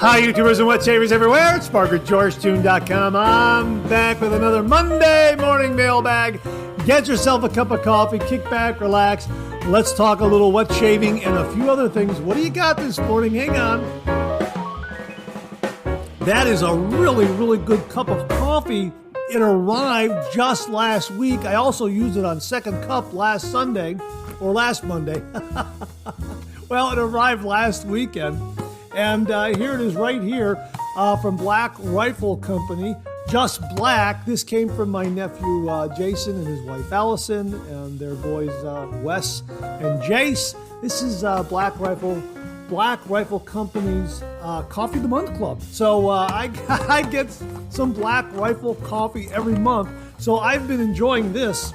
Hi, YouTubers and wet shavers everywhere. It's SparkerGeorgeTune.com. I'm back with another Monday Morning Mailbag. Get yourself a cup of coffee, kick back, relax. Let's talk a little wet shaving and a few other things. What do you got this morning? Hang on. That is a really, really good cup of coffee. It arrived just last week. I also used it on second cup last Sunday, or last Monday. Well, it arrived last weekend. And here it is right here from Black Rifle Company, Just Black. This came from my nephew Jason and his wife Allison and their boys Wes and Jace. This is Black Rifle Company's Coffee of the Month Club. So I get some Black Rifle coffee every month. So I've been enjoying this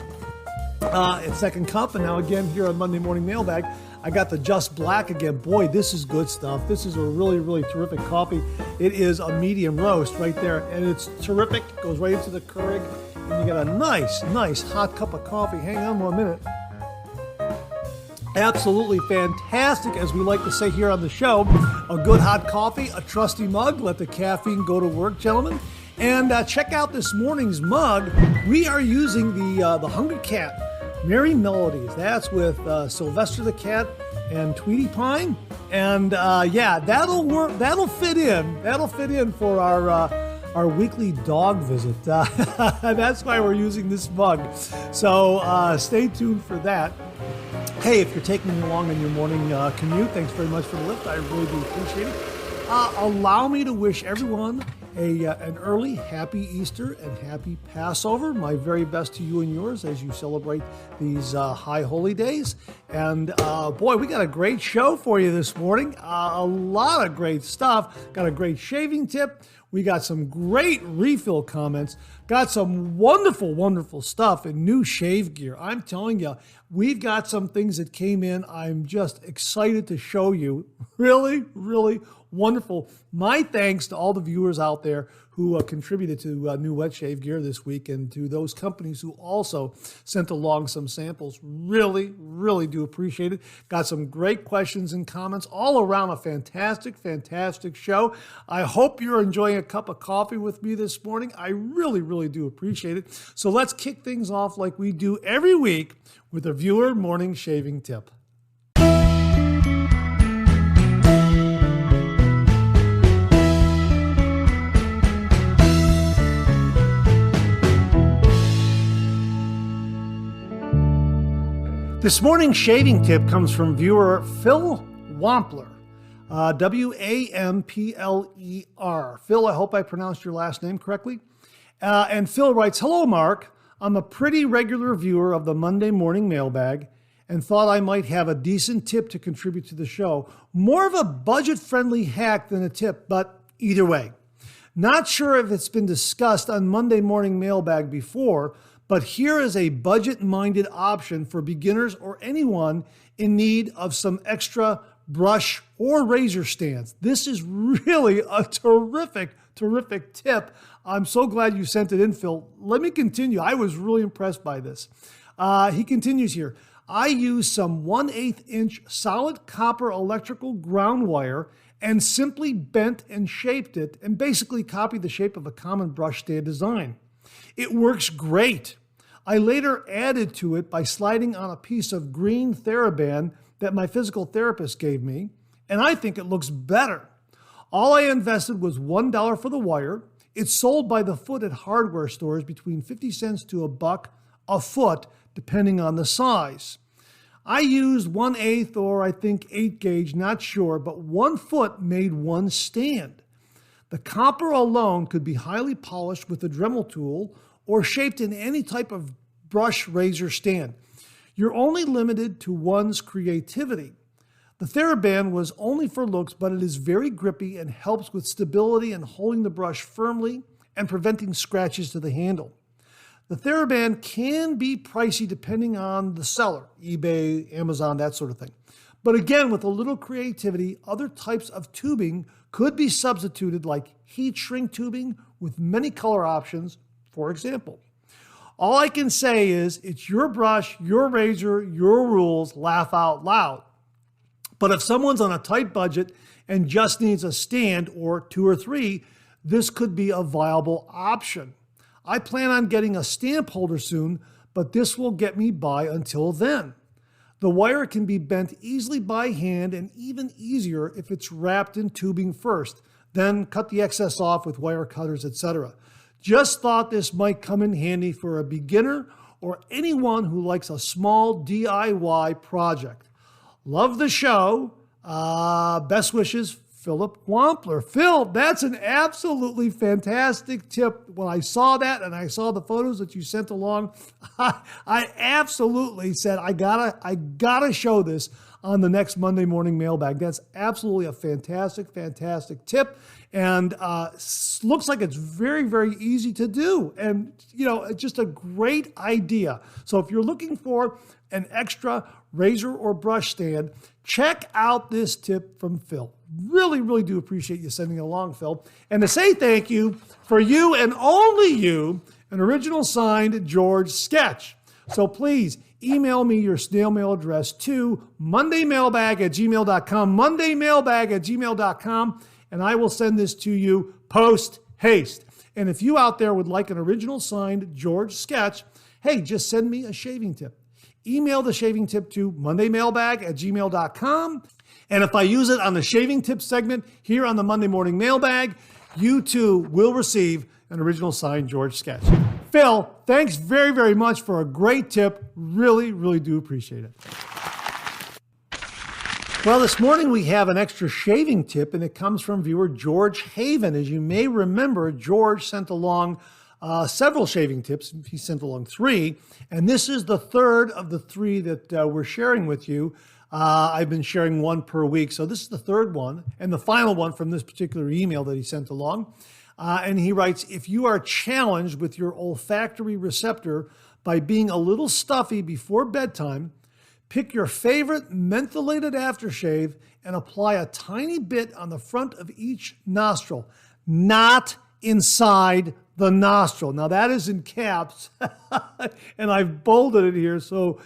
at Second Cup, and now again here on Monday Morning Mailbag. I got the Just Black again. Boy, this is good stuff. This is a really, really terrific coffee. It is a medium roast right there, and it's terrific. It goes right into the Keurig, and you get a nice hot cup of coffee. Hang on 1 minute. Absolutely fantastic, as we like to say here on the show. A good hot coffee, a trusty mug. Let the caffeine go to work, gentlemen. And check out this morning's mug. We are using the Hungry Cat Merry Melodies. That's with Sylvester the Cat and Tweety Pine. And yeah, that'll work. That'll fit in for our weekly dog visit. That's why we're using this mug. So stay tuned for that. Hey, if you're taking me along on your morning commute, thanks very much for the lift. I really do appreciate it. Allow me to wish everyone an early happy Easter and happy Passover. My very best to you and yours as you celebrate these high holy days. And boy, we got a great show for you this morning. A lot of great stuff. Got a great shaving tip. We got some great refill comments. Got some wonderful stuff in new shave gear. I'm telling you, we've got some things that came in. I'm just excited to show you. Really wonderful. My thanks to all the viewers out there who contributed to new wet shave gear this week, and to those companies who also sent along some samples. Really do appreciate it. Got some great questions and comments all around. A fantastic show. I hope you're enjoying a cup of coffee with me this morning. I really do appreciate it. So let's kick things off like we do every week with a viewer morning shaving tip. This morning's shaving tip comes from viewer Phil Wampler, Wampler. Phil, I hope I pronounced your last name correctly. And Phil writes, "Hello, Mark. I'm a pretty regular viewer of the Monday Morning Mailbag and thought I might have a decent tip to contribute to the show. More of a budget-friendly hack than a tip, but either way. Not sure if it's been discussed on Monday Morning Mailbag before, but here is a budget-minded option for beginners or anyone in need of some extra brush or razor stands." This is really a terrific tip. I'm so glad you sent it in, Phil. Let me continue. I was really impressed by this. He continues here. "I used some 1/8 inch solid copper electrical ground wire and simply bent and shaped it and basically copied the shape of a common brush stand design. It works great. I later added to it by sliding on a piece of green TheraBand that my physical therapist gave me, and I think it looks better. All I invested was $1 for the wire. It's sold by the foot at hardware stores between 50 cents to $1 a foot, depending on the size. I used 1/8 or I think 8 gauge, not sure, but 1 foot made 1 stand. The copper alone could be highly polished with a Dremel tool or shaped in any type of brush razor stand. You're only limited to one's creativity. The TheraBand was only for looks, but it is very grippy and helps with stability and holding the brush firmly and preventing scratches to the handle. The TheraBand can be pricey depending on the seller, eBay, Amazon, that sort of thing. But again, with a little creativity, other types of tubing could be substituted, like heat shrink tubing with many color options, for example. All I can say is it's your brush, your razor, your rules, laugh out loud. But if someone's on a tight budget and just needs a stand or 2 or 3, this could be a viable option. I plan on getting a stamp holder soon, but this will get me by until then. The wire can be bent easily by hand and even easier if it's wrapped in tubing first, then cut the excess off with wire cutters, etc. Just thought this might come in handy for a beginner or anyone who likes a small DIY project. Love the show. Best wishes, Philip Wampler. Phil, that's an absolutely fantastic tip. When I saw that and I saw the photos that you sent along, I absolutely said, I gotta show this on the next Monday Morning Mailbag. That's absolutely a fantastic, fantastic tip. And looks like it's very, very easy to do. And, it's just a great idea. So if you're looking for an extra razor or brush stand, check out this tip from Phil. Really, really do appreciate you sending it along, Phil. And to say thank you, for you and only you, an original signed George sketch. So please email me your snail mail address to mondaymailbag@gmail.com, mondaymailbag@gmail.com, and I will send this to you post haste. And if you out there would like an original signed George sketch, hey, just send me a shaving tip. Email the shaving tip to mondaymailbag@gmail.com. And if I use it on the shaving tip segment here on the Monday Morning Mailbag, you too will receive an original signed George sketch. Phil, thanks very, very much for a great tip. Really, really do appreciate it. Well, this morning we have an extra shaving tip, and it comes from viewer George Haven. As you may remember, George sent along several shaving tips. He sent along 3, and this is the third of the 3 that we're sharing with you. I've been sharing 1 per week, so this is the third one and the final one from this particular email that he sent along. And he writes, if you are challenged with your olfactory receptor by being a little stuffy before bedtime, pick your favorite mentholated aftershave and apply a tiny bit on the front of each nostril, not inside the nostril. Now that is in caps, and I've bolded it here so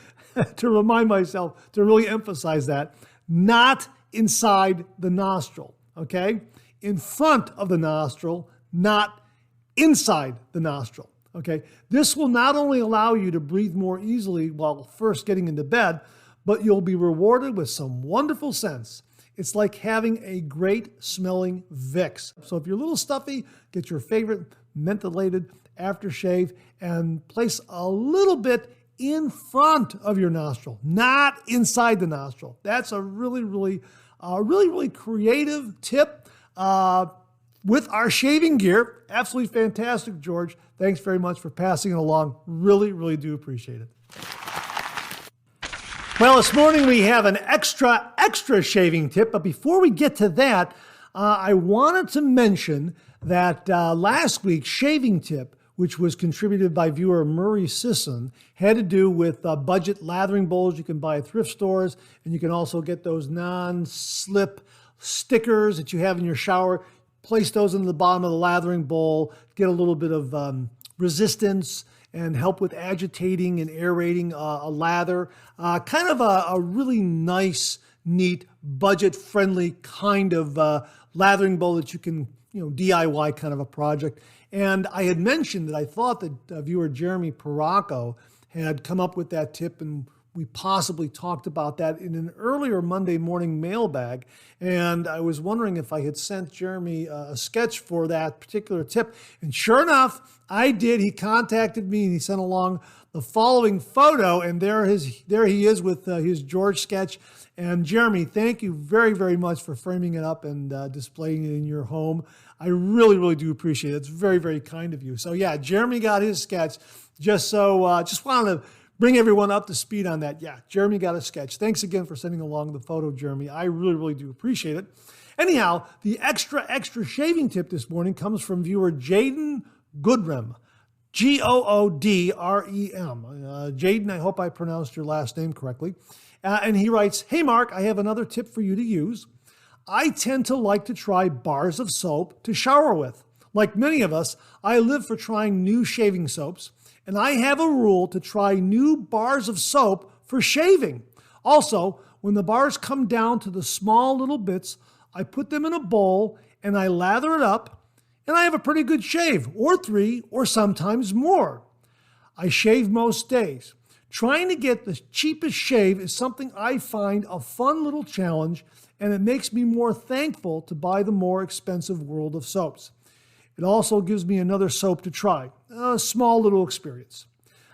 to remind myself to really emphasize that. Not inside the nostril, okay? In front of the nostril, not inside the nostril, okay? This will not only allow you to breathe more easily while first getting into bed, but you'll be rewarded with some wonderful scents. It's like having a great smelling Vicks. So if you're a little stuffy, get your favorite mentholated aftershave and place a little bit in front of your nostril, not inside the nostril. That's a really, really creative tip with our shaving gear. Absolutely fantastic, George. Thanks very much for passing it along. Really, really do appreciate it. Well, this morning we have an extra shaving tip, but before we get to that, I wanted to mention that last week's shaving tip, which was contributed by viewer Murray Sisson, had to do with budget lathering bowls you can buy at thrift stores, and you can also get those non-slip stickers that you have in your shower. Place those in the bottom of the lathering bowl, get a little bit of resistance and help with agitating and aerating a lather. Kind of a really nice, neat, budget-friendly kind of lathering bowl that you can, DIY kind of a project. And I had mentioned that I thought that viewer Jeremy Paraco had come up with that tip, and we possibly talked about that in an earlier Monday Morning Mailbag. And I was wondering if I had sent Jeremy a sketch for that particular tip. And sure enough, I did. He contacted me and he sent along the following photo. And there he is with his George sketch. And Jeremy, thank you very, very much for framing it up and displaying it in your home. I really, really do appreciate it. It's very, very kind of you. So yeah, Jeremy got his sketch. Just wanted to bring everyone up to speed on that. Yeah, Jeremy got a sketch. Thanks again for sending along the photo, Jeremy. I really, really do appreciate it. Anyhow, the extra shaving tip this morning comes from viewer Jaden Goodrem, Goodrem. Jaden, I hope I pronounced your last name correctly. And he writes, hey, Mark, I have another tip for you to use. I tend to like to try bars of soap to shower with. Like many of us, I live for trying new shaving soaps, and I have a rule to try new bars of soap for shaving. Also, when the bars come down to the small little bits, I put them in a bowl and I lather it up, and I have a pretty good shave, or 3, or sometimes more. I shave most days. Trying to get the cheapest shave is something I find a fun little challenge, and it makes me more thankful to buy the more expensive world of soaps. It also gives me another soap to try, a small little experience.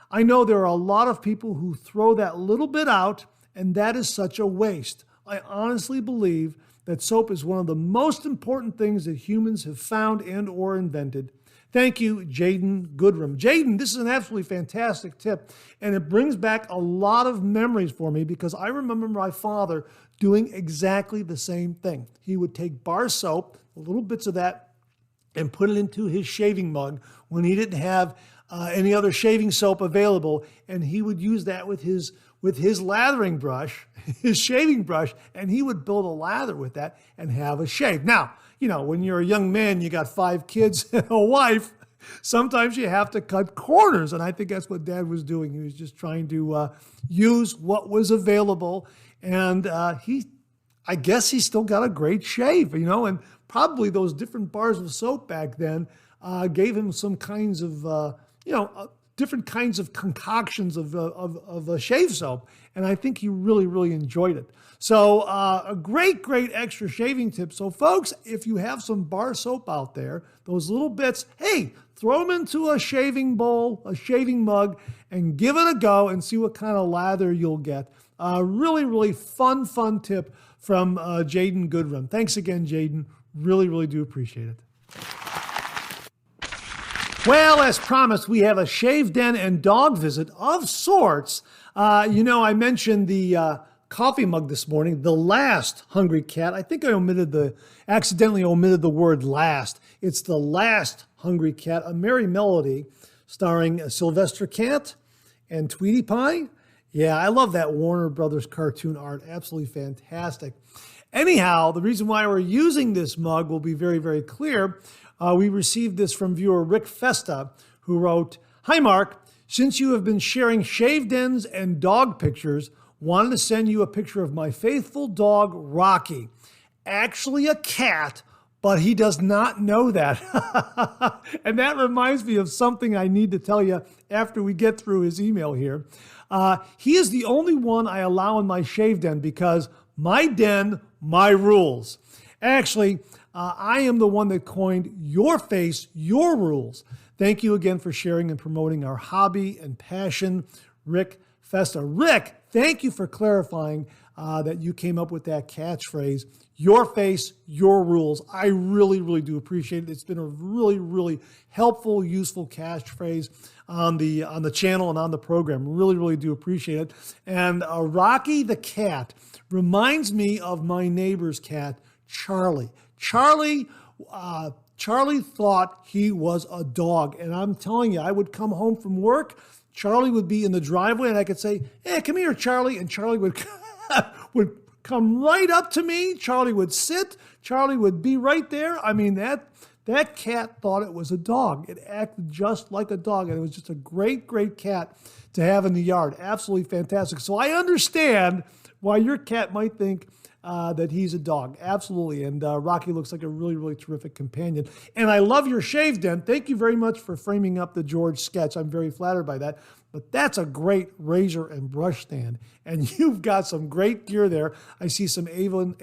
I know there are a lot of people who throw that little bit out, and that is such a waste. I honestly believe that soap is one of the most important things that humans have found and or invented. Thank you, Jaden Goodrum. Jaden, this is an absolutely fantastic tip, and it brings back a lot of memories for me because I remember my father doing exactly the same thing. He would take bar soap, little bits of that, and put it into his shaving mug when he didn't have any other shaving soap available, and he would use that with his lathering brush, his shaving brush, and he would build a lather with that and have a shave. Now, when you're a young man, you got 5 kids and a wife, sometimes you have to cut corners, and I think that's what Dad was doing. He was just trying to use what was available, and I guess he still got a great shave, and probably those different bars of soap back then gave him some kinds of, different kinds of concoctions of shave soap. And I think he really, really enjoyed it. So a great, great extra shaving tip. So folks, if you have some bar soap out there, those little bits, hey, throw them into a shaving bowl, a shaving mug, and give it a go and see what kind of lather you'll get. Really, really fun tip from Jaden Goodrum. Thanks again, Jaden. Really, really do appreciate it. Well, as promised, we have a shave den and dog visit of sorts. I mentioned the coffee mug this morning, the last Hungry Cat. I think I accidentally omitted the word last. It's the last Hungry Cat, a merry melody starring Sylvester Cat and Tweety Pie. Yeah, I love that Warner Brothers cartoon art. Absolutely fantastic. Anyhow, the reason why we're using this mug will be very, very clear. We received this from viewer Rick Festa, who wrote, "Hi, Mark. Since you have been sharing shave dens and dog pictures, wanted to send you a picture of my faithful dog, Rocky. Actually a cat, but he does not know that." And that reminds me of something I need to tell you after we get through his email here. He is the only one I allow in my shave den because my den, my rules. Actually, I am the one that coined your face, your rules. Thank you again for sharing and promoting our hobby and passion, Rick Festa. Rick, thank you for clarifying that you came up with that catchphrase, your face, your rules. I really, really do appreciate it. It's been a really, really helpful, useful catchphrase on the channel and on the program. Really, really do appreciate it. And Rocky the cat reminds me of my neighbor's cat, Charlie. Charlie thought he was a dog. And I'm telling you, I would come home from work, Charlie would be in the driveway, and I could say, "Hey, come here, Charlie." And Charlie would come right up to me. Charlie would sit. Charlie would be right there. I mean, that cat thought it was a dog. It acted just like a dog, and it was just a great, great cat to have in the yard. Absolutely fantastic. So I understand why your cat might think that he's a dog. Absolutely. And Rocky looks like a really, really terrific companion. And I love your shave den. Thank you very much for framing up the George sketch. I'm very flattered by that. But that's a great razor and brush stand. And you've got some great gear there. I see some Avon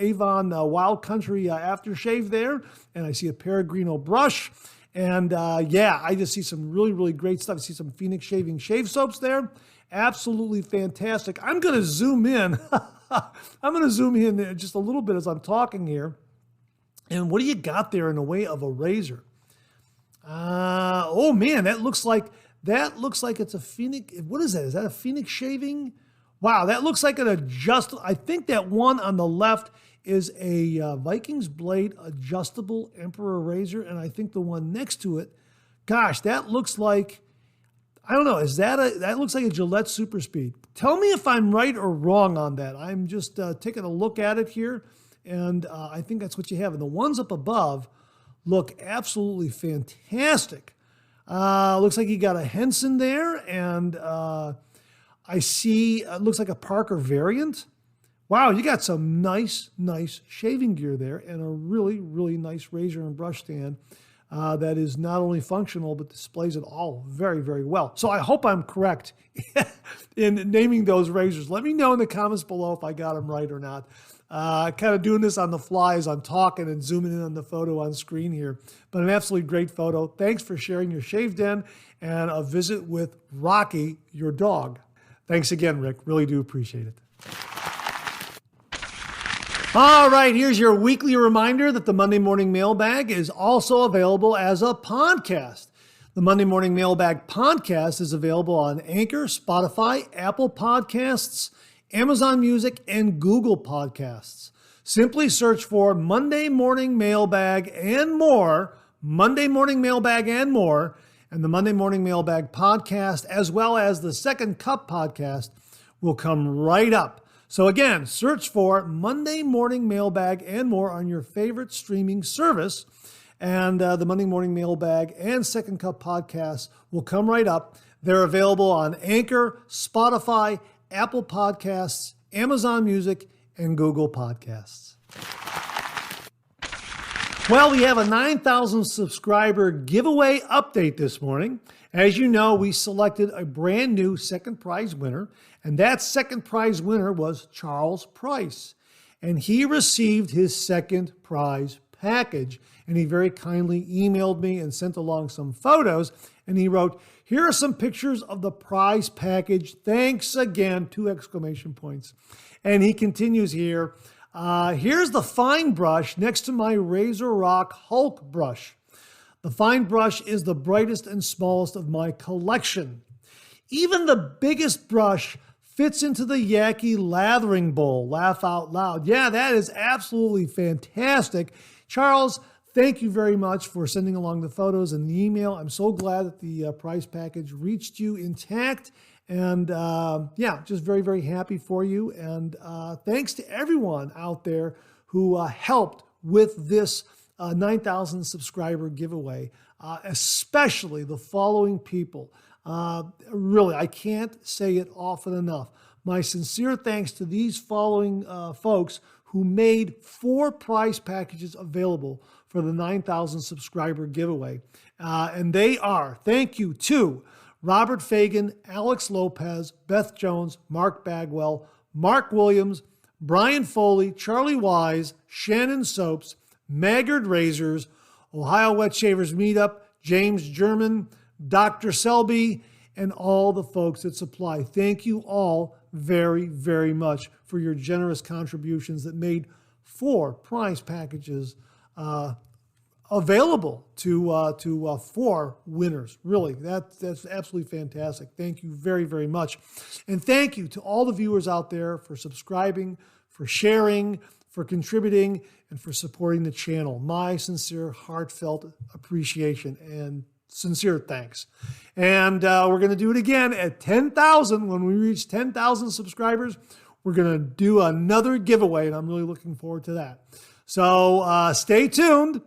Wild Country aftershave there. And I see a Peregrino brush. And I just see some really, really great stuff. I see some Phoenix Shaving shave soaps there. Absolutely fantastic. I'm going to zoom in. I'm going to zoom in just a little bit as I'm talking here. And what do you got there in the way of a razor? Oh man, that looks like it's a Phoenix. What is that? Is that a Phoenix Shaving? Wow, that looks like an adjustable. I think that one on the left is a Vikings Blade adjustable Emperor razor, and I think the one next to it, gosh, that looks like, I don't know, that looks like a Gillette Super Speed. Tell me if I'm right or wrong on that. I'm just taking a look at it here, and I think that's what you have. And the ones up above look absolutely fantastic. Looks like you got a Henson there, and I see, it looks like a Parker variant. Wow, you got some nice shaving gear there and a really nice razor and brush stand that is not only functional, but displays it all very well. So I hope I'm correct in naming those razors. Let me know in the comments below if I got them right or not. Kind of doing this on the fly as I'm talking and zooming in on the photo on screen here. But an absolutely great photo. Thanks for sharing your shave den and a visit with Rocky, your dog. Thanks again, Rick. Really do appreciate it. All right, here's your weekly reminder that the Monday Morning Mailbag is also available as a podcast. The Monday Morning Mailbag podcast is available on Anchor, Spotify, Apple Podcasts, Amazon Music, and Google Podcasts. Simply search for Monday Morning Mailbag and more, Monday Morning Mailbag and more, and the Monday Morning Mailbag podcast, as well as the Second Cup podcast, will come right up. So again, search for Monday Morning Mailbag and more on your favorite streaming service, and the Monday Morning Mailbag and Second Cup podcasts will come right up. They're available on Anchor, Spotify, Apple Podcasts, Amazon Music, and Google Podcasts. Well, we have a 9,000 subscriber giveaway update this morning. As you know, we selected a brand new second prize winner, and that second prize winner was Charles Price. And he received his second prize package, and he very kindly emailed me and sent along some photos, and he wrote, "Here are some pictures of the prize package. Thanks again," 2 exclamation points. And he continues here, "Here's the fine brush next to my Razor Rock Hulk brush. The fine brush is the brightest and smallest of my collection. Even the biggest brush fits into the Yaki lathering bowl." Laugh out loud. Yeah, that is absolutely fantastic. Charles, thank you very much for sending along the photos and the email. I'm so glad that the prize package reached you intact. And yeah, just very happy for you. And thanks to everyone out there who helped with this 9,000 subscriber giveaway, especially the following people. Really, I can't say it often enough. My sincere thanks to these following folks who made 4 prize packages available for the 9,000 subscriber giveaway. And they are, thank you to Robert Fagan, Alex Lopez, Beth Jones, Mark Bagwell, Mark Williams, Brian Foley, Charlie Wise, Shannon Soaps, Maggard Razors, Ohio Wet Shavers Meetup, James German, Dr. Selby, and all the folks at Supply. Thank you all very much for your generous contributions that made 4 prize packages available to 4 winners. Really, that's absolutely fantastic. Thank you very much. And thank you to all the viewers out there for subscribing, for sharing, for contributing, and for supporting the channel. My sincere, heartfelt appreciation and sincere thanks. And we're going to do it again at 10,000. When we reach 10,000 subscribers, we're going to do another giveaway, and I'm really looking forward to that. So stay tuned.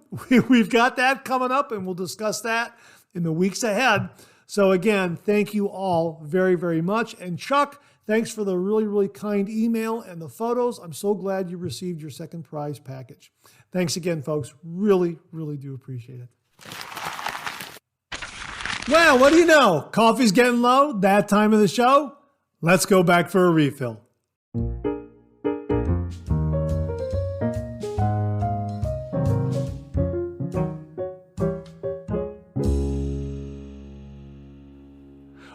We've got that coming up, and we'll discuss that in the weeks ahead. So again, thank you all very much. And Chuck, thanks for the really kind email and the photos. I'm so glad you received your second prize package. Thanks again, folks. Really do appreciate it. Well, what do you know? Coffee's getting low. That time of the show. Let's go back for a refill.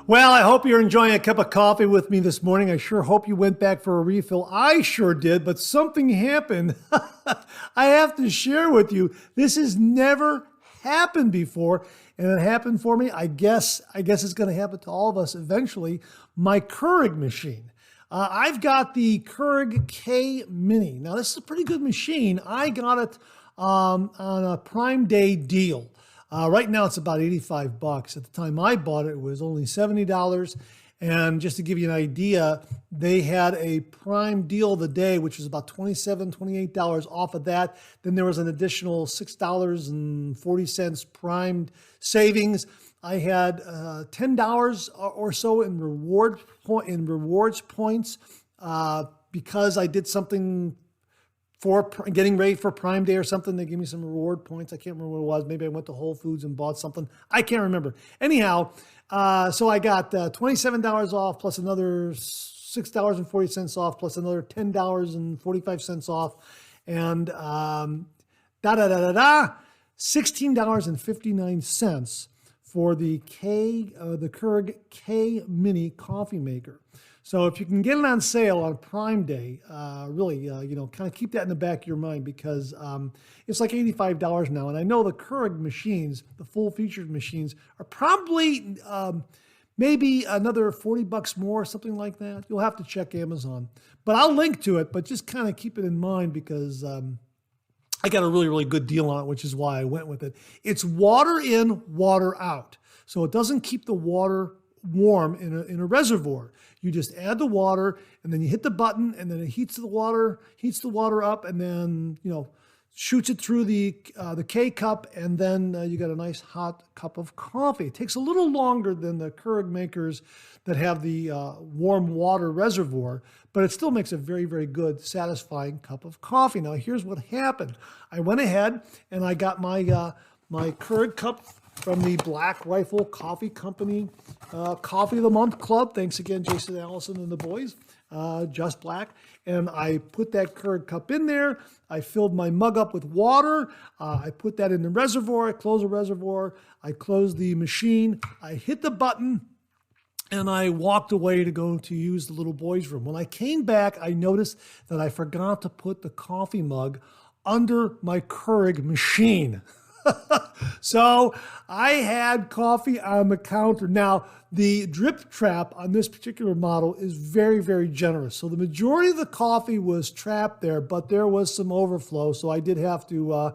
Well, I hope you're enjoying a cup of coffee with me this morning. I sure hope you went back for a refill. I sure did, but something happened. I have to share with you. This has never happened before, and it happened for me. I guess it's going to happen to all of us eventually. My Keurig machine. I've got the Keurig K Mini. Now, this is a pretty good machine. I got it on a Prime Day deal. Right now, it's about $85. At the time I bought it, it was only $70. And just to give you an idea, they had a prime deal of the day, which was about $27, $28 off of that. Then there was an additional $6.40 prime savings. I had $10 or so in rewards points because I did something for getting ready for Prime Day or something. They gave me some reward points. I can't remember what it was. Maybe I went to Whole Foods and bought something. I can't remember. Anyhow, so I got $27 off plus another $6.40 off plus another $10.45 off, and $16.59 for the Keurig K Mini coffee maker. So if you can get it on sale on Prime Day, really, kind of keep that in the back of your mind, because it's like $85 now. And I know the Keurig machines, the full-featured machines, are probably maybe another $40 more, something like that. You'll have to check Amazon. But I'll link to it, but just kind of keep it in mind, because I got a really, really good deal on it, which is why I went with it. It's water in, water out. So it doesn't keep the water warm in a reservoir. You just add the water, and then you hit the button, and then it heats the water up, and then, shoots it through the K cup, and then you got a nice hot cup of coffee. It takes a little longer than the Keurig makers that have the warm water reservoir, but it still makes a very, very good, satisfying cup of coffee. Now, here's what happened. I went ahead and I got my Keurig cup from the Black Rifle Coffee Company Coffee of the Month Club. Thanks again, Jason Allison and the boys, Just Black. And I put that Keurig cup in there. I filled my mug up with water. I put that in the reservoir. I closed the reservoir. I closed the machine. I hit the button, and I walked away to go to use the little boys' room. When I came back, I noticed that I forgot to put the coffee mug under my Keurig machine. So I had coffee on the counter. Now, the drip trap on this particular model is very, very generous. So the majority of the coffee was trapped there, but there was some overflow. So I did have to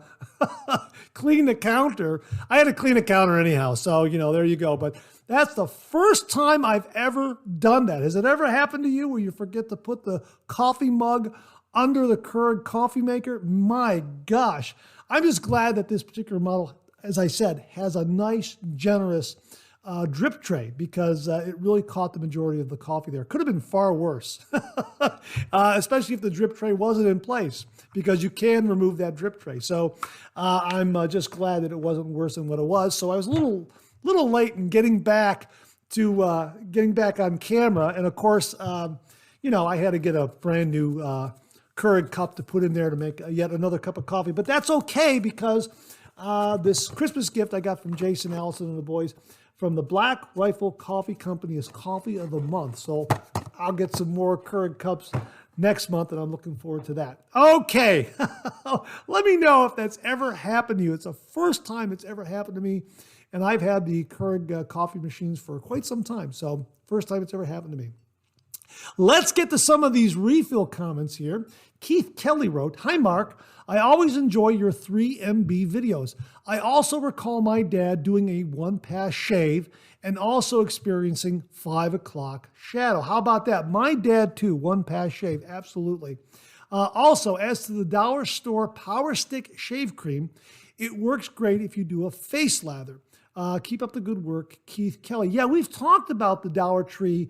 clean the counter. I had to clean the counter anyhow. So, there you go. But that's the first time I've ever done that. Has it ever happened to you where you forget to put the coffee mug under the Keurig coffee maker? My gosh. I'm just glad that this particular model, as I said, has a nice, generous drip tray, because it really caught the majority of the coffee there. Could have been far worse, especially if the drip tray wasn't in place, because you can remove that drip tray. So I'm just glad that it wasn't worse than what it was. So I was a little late in getting back on camera, and of course, I had to get a brand new Keurig cup to put in there to make yet another cup of coffee. But that's okay, because this Christmas gift I got from Jason Allison and the boys from the Black Rifle Coffee Company is Coffee of the Month. So I'll get some more Keurig cups next month, and I'm looking forward to that. Okay, let me know if that's ever happened to you. It's the first time it's ever happened to me, and I've had the Keurig coffee machines for quite some time. So first time it's ever happened to me. Let's get to some of these refill comments here. Keith Kelly wrote, "Hi, Mark. I always enjoy your 3MB videos. I also recall my dad doing a one-pass shave and also experiencing 5 o'clock shadow." How about that? My dad, too, one-pass shave. Absolutely. Also, as to the dollar store Power Stick Shave Cream, it works great if you do a face lather. Keep up the good work, Keith Kelly. Yeah, we've talked about the Dollar Tree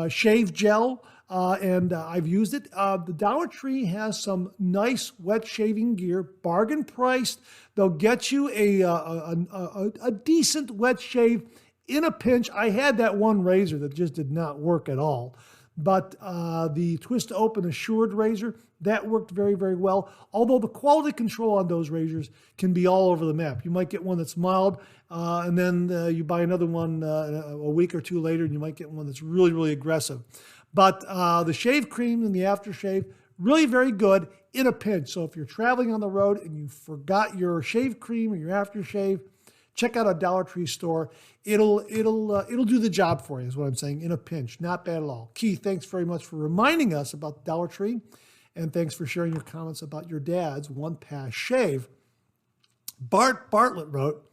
shave gel, and I've used it. The Dollar Tree has some nice wet shaving gear, bargain priced. They'll get you a decent wet shave in a pinch. I had that one razor that just did not work at all. But the Twist Open Assured razor, that worked very, very well. Although the quality control on those razors can be all over the map. You might get one that's mild, and then you buy another one a week or two later, and you might get one that's really, really aggressive. But the shave cream and the aftershave, really very good in a pinch. So if you're traveling on the road and you forgot your shave cream or your aftershave, check out a Dollar Tree store. It'll do the job for you, is what I'm saying, in a pinch. Not bad at all. Keith, thanks very much for reminding us about Dollar Tree, and thanks for sharing your comments about your dad's one-pass shave. Bart Bartlett wrote,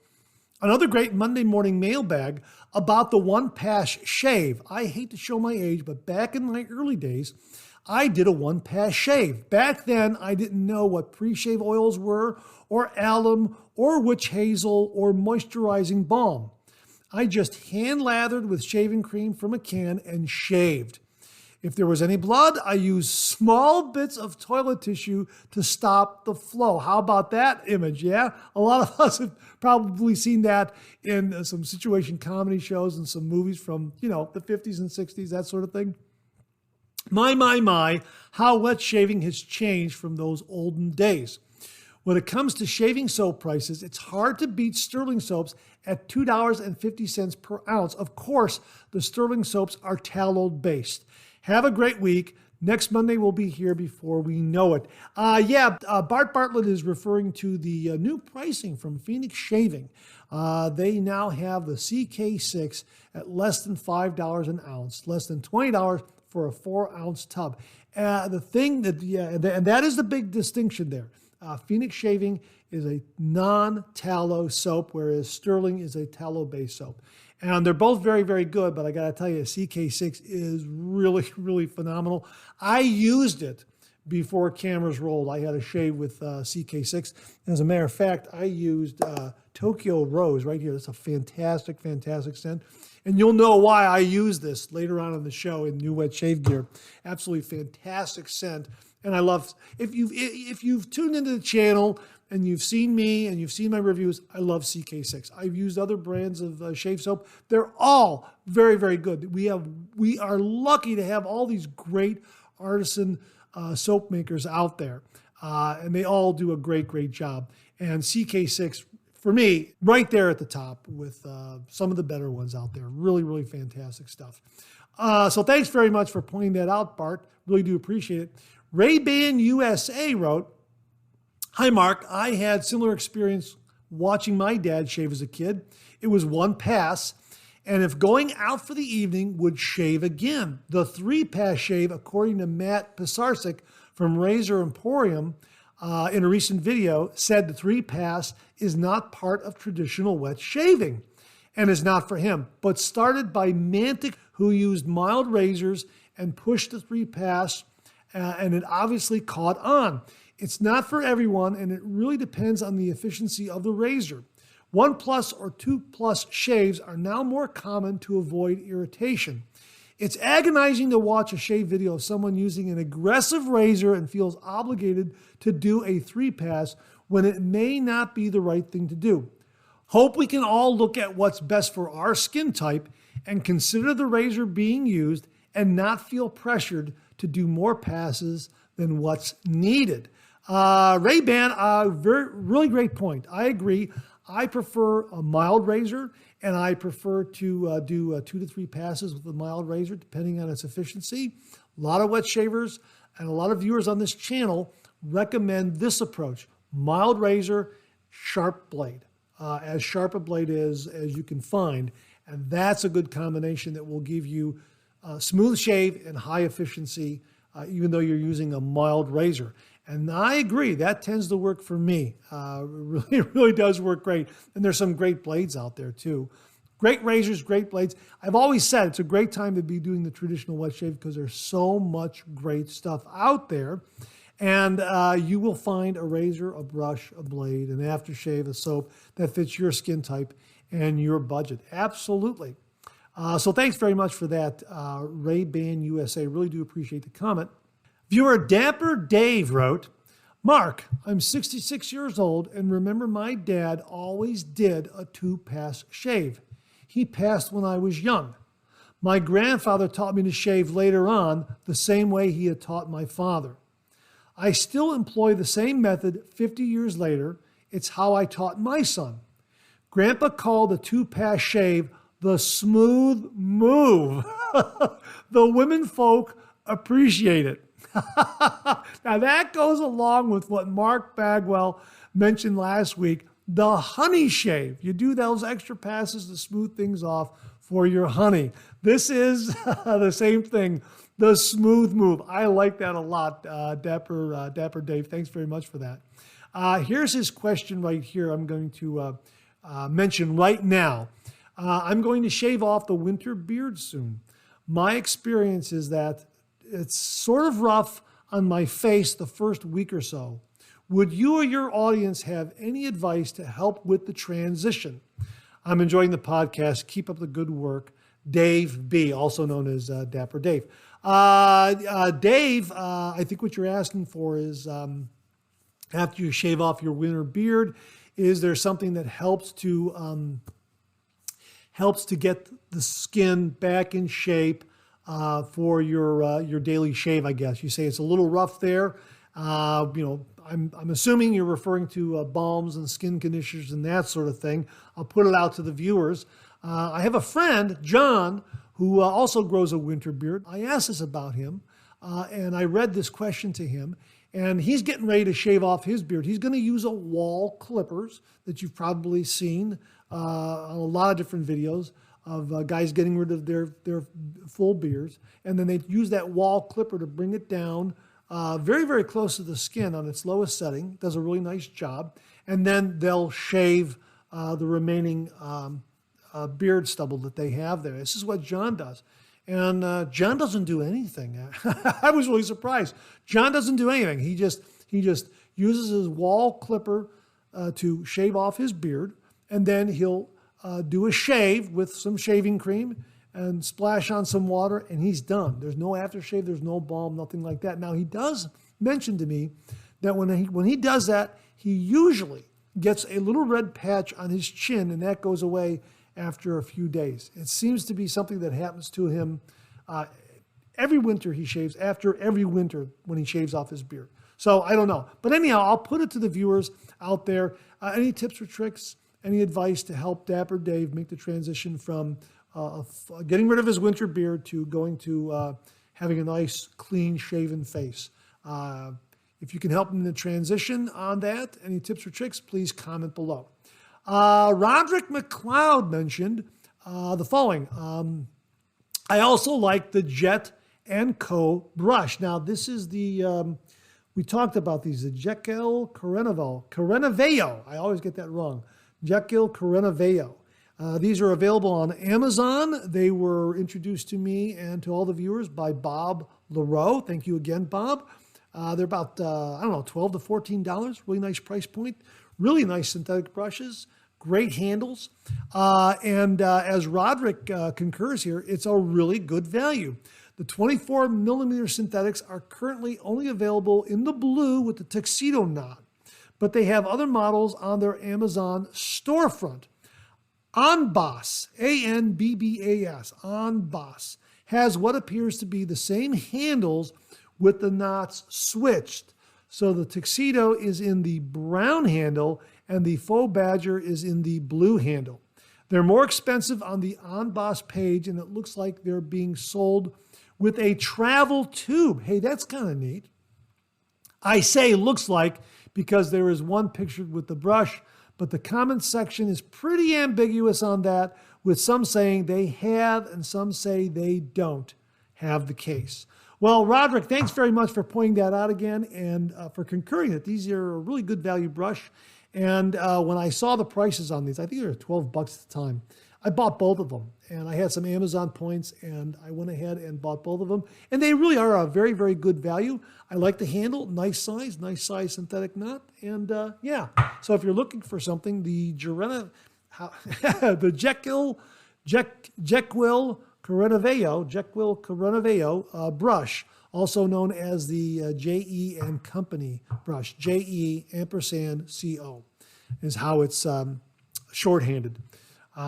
"Another great Monday morning mailbag about the one-pass shave. I hate to show my age, but back in my early days, I did a one-pass shave. Back then, I didn't know what pre-shave oils were, or alum, or witch hazel, or moisturizing balm. I just hand lathered with shaving cream from a can and shaved. If there was any blood, I used small bits of toilet tissue to stop the flow. How about that image, yeah? A lot of us have probably seen that in some situation comedy shows and some movies from, the 50s and 60s, that sort of thing. My, how wet shaving has changed from those olden days. When it comes to shaving soap prices, it's hard to beat sterling soaps at $2.50 per ounce. Of course, the sterling soaps are tallow-based. Have a great week. Next Monday we'll be here before we know it. Bart Bartlett is referring to the new pricing from Phoenix Shaving. They now have the CK6 at less than $5 an ounce, less than $20 for a 4-ounce tub. And that is the big distinction there. Phoenix Shaving is a non-tallow soap, whereas Sterling is a tallow-based soap. And they're both very, very good, but I got to tell you, CK6 is really, really phenomenal. I used it before cameras rolled. I had a shave with CK6. As a matter of fact, I used Tokyo Rose right here. That's a fantastic, fantastic scent. And you'll know why I use this later on in the show in New Wet Shave Gear. Absolutely fantastic scent. And I love, if you've tuned into the channel and you've seen me and you've seen my reviews, I love CK6. I've used other brands of shave soap. They're all very, very good. We are lucky to have all these great artisan soap makers out there. And they all do a great, great job. And CK6, for me, right there at the top with some of the better ones out there. Really, really fantastic stuff. So thanks very much for pointing that out, Bart. Really do appreciate it. Ray-Ban USA wrote, "Hi, Mark. I had similar experience watching my dad shave as a kid. It was one pass, and if going out for the evening, would shave again. The 3-pass shave, according to Matt Pisarcik from Razor Emporium, in a recent video, said the 3-pass is not part of traditional wet shaving and is not for him, but started by Mantic, who used mild razors and pushed the 3-pass, and it obviously caught on. It's not for everyone, and it really depends on the efficiency of the razor. 1+ or 2+ shaves are now more common to avoid irritation. It's agonizing to watch a shave video of someone using an aggressive razor and feels obligated to do a 3-pass when it may not be the right thing to do. Hope we can all look at what's best for our skin type and consider the razor being used and not feel pressured to do more passes than what's needed." Ray-Ban, really great point. I agree. I prefer a mild razor, and I prefer to do 2 to 3 passes with a mild razor, depending on its efficiency. A lot of wet shavers and a lot of viewers on this channel recommend this approach: mild razor, sharp blade. As sharp a blade as you can find, and that's a good combination that will give you smooth shave and high efficiency, even though you're using a mild razor. And I agree, that tends to work for me. It really does work great. And there's some great blades out there too. Great razors, great blades. I've always said it's a great time to be doing the traditional wet shave because there's so much great stuff out there. And you will find a razor, a brush, a blade, an aftershave, a soap that fits your skin type and your budget. Absolutely. So thanks very much for that, Ray-Ban USA. Really do appreciate the comment. Viewer Dapper Dave wrote, "Mark, I'm 66 years old and remember my dad always did a 2-pass shave. He passed when I was young. My grandfather taught me to shave later on the same way he had taught my father. I still employ the same method 50 years later. It's how I taught my son. Grandpa called the 2-pass shave the smooth move. The women folk appreciate it." Now that goes along with what Mark Bagwell mentioned last week, the honey shave. You do those extra passes to smooth things off for your honey. This is the same thing, the smooth move. I like that a lot, Dapper Dave. Thanks very much for that. Here's his question right here I'm going to mention right now. I'm going to shave off the winter beard soon. My experience is that it's sort of rough on my face the first week or so. Would you or your audience have any advice to help with the transition? I'm enjoying the podcast. Keep up the good work. Dave B., also known as Dapper Dave. Dave, I think what you're asking for is after you shave off your winter beard, is there something that helps to get the skin back in shape for your daily shave? I guess you say it's a little rough there. I'm assuming you're referring to balms and skin conditioners and that sort of thing. I'll put it out to the viewers. I have a friend, John, who also grows a winter beard. I asked this about him, and I read this question to him, and he's getting ready to shave off his beard. He's going to use a wall clippers that you've probably seen on a lot of different videos of guys getting rid of their full beards, and then they use that wall clipper to bring it down very, very close to the skin on its lowest setting. Does a really nice job. And then they'll shave the remaining beard stubble that they have there. This is what John does. And John doesn't do anything. I was really surprised. John doesn't do anything. He just uses his wall clipper to shave off his beard. And then he'll do a shave with some shaving cream and splash on some water, and he's done. There's no aftershave, there's no balm, nothing like that. Now, he does mention to me that when he does that, he usually gets a little red patch on his chin, and that goes away after a few days. It seems to be something that happens to him every winter he shaves, after every winter when he shaves off his beard. So I don't know. But anyhow, I'll put it to the viewers out there. Any tips or tricks, any advice to help Dapper Dave make the transition from getting rid of his winter beard to going to having a nice, clean, shaven face. If you can help him in the transition on that, any tips or tricks, please comment below. Roderick McLeod mentioned the following. I also like the Jet & Co. brush. Now, this is the, we talked about these, the Jekyll Carenaveo. I always get that wrong. Jekyll Carenaveo. These are available on Amazon. They were introduced to me and to all the viewers by Bob LaRoe. Thank you again, Bob. They're about, $12 to $14. Really nice price point. Really nice synthetic brushes. Great handles. And as Roderick concurs here, it's a really good value. The 24 millimeter synthetics are currently only available in the blue with the tuxedo knot, but they have other models on their Amazon storefront. Anbass, A-N-B-B-A-S, Anbass, has what appears to be the same handles with the knots switched. So the tuxedo is in the brown handle and the faux badger is in the blue handle. They're more expensive on the Anbass page, and it looks like they're being sold with a travel tube. Hey, that's kind of neat. I say looks like because there is one pictured with the brush, but the comment section is pretty ambiguous on that, with some saying they have and some say they don't have the case. Well, Roderick, thanks very much for pointing that out again and for concurring that these are a really good value brush. And when I saw the prices on these, I think they were $12 at the time, I bought both of them. And I had some Amazon points, and I went ahead and bought both of them. And they really are a very, very good value. I like the handle, nice size synthetic knot. And yeah, so if you're looking for something, the Jekyll Carenaveo brush, also known as the J.E. and Company brush, J.E. ampersand C.O. is how it's shorthanded.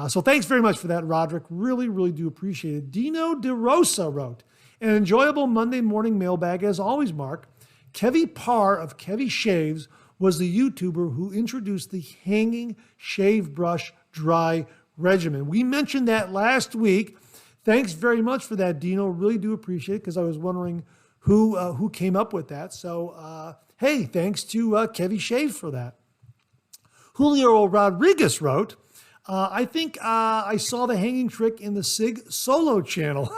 So thanks very much for that, Roderick. Really, really do appreciate it. Dino DeRosa wrote, an enjoyable Monday morning mailbag as always, Mark. Kevy Parr of Kevy Shaves was the YouTuber who introduced the hanging shave brush dry regimen. We mentioned that last week. Thanks very much for that, Dino. Really do appreciate it because I was wondering who came up with that. So, hey, thanks to Kevy Shaves for that. Julio Rodriguez wrote, I think I saw the hanging trick in the Sig Solo channel.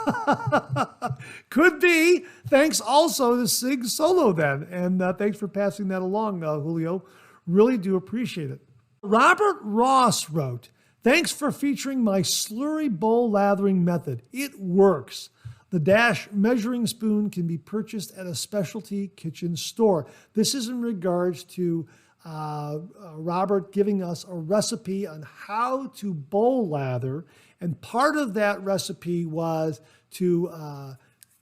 Could be. Thanks also to Sig Solo then. And thanks for passing that along, Julio. Really do appreciate it. Robert Ross wrote, thanks for featuring my slurry bowl lathering method. It works. The Dash measuring spoon can be purchased at a specialty kitchen store. This is in regards to Robert giving us a recipe on how to bowl lather. And part of that recipe was to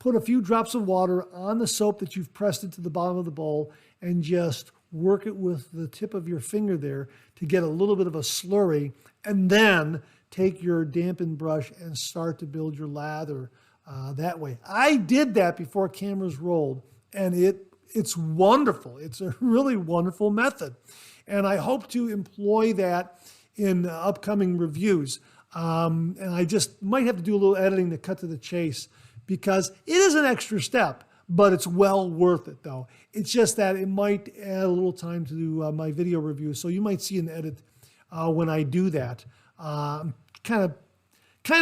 put a few drops of water on the soap that you've pressed into the bottom of the bowl and just work it with the tip of your finger there to get a little bit of a slurry, and then take your dampened brush and start to build your lather that way. I did that before cameras rolled, and it's wonderful. It's a really wonderful method. And I hope to employ that in upcoming reviews. And I just might have to do a little editing to cut to the chase, because it is an extra step, but it's well worth it though. It's just that it might add a little time to do my video review. So you might see an edit when I do that. Kind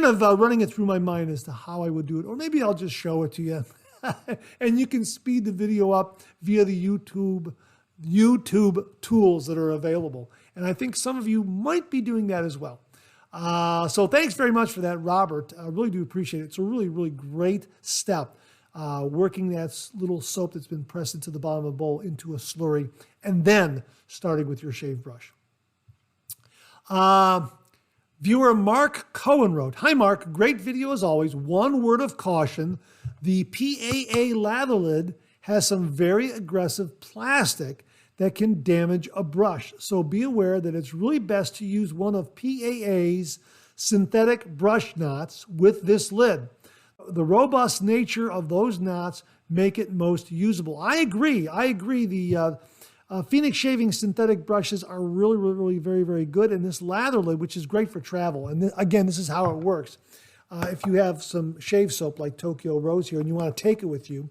of running it through my mind as to how I would do it, or maybe I'll just show it to you. And you can speed the video up via the YouTube tools that are available. And I think some of you might be doing that as well. So thanks very much for that, Robert. I really do appreciate it. It's a really, really great step, working that little soap that's been pressed into the bottom of the bowl into a slurry, and then starting with your shave brush. Viewer Mark Cohen wrote, "Hi Mark, great video as always. One word of caution, the PAA lather lid has some very aggressive plastic that can damage a brush. So be aware that it's really best to use one of PAA's synthetic brush knots with this lid. The robust nature of those knots make it most usable." I agree. The Phoenix Shaving synthetic brushes are really, really, really very, very good. And this lather lid, which is great for travel. And again, this is how it works. If you have some shave soap like Tokyo Rose here and you want to take it with you,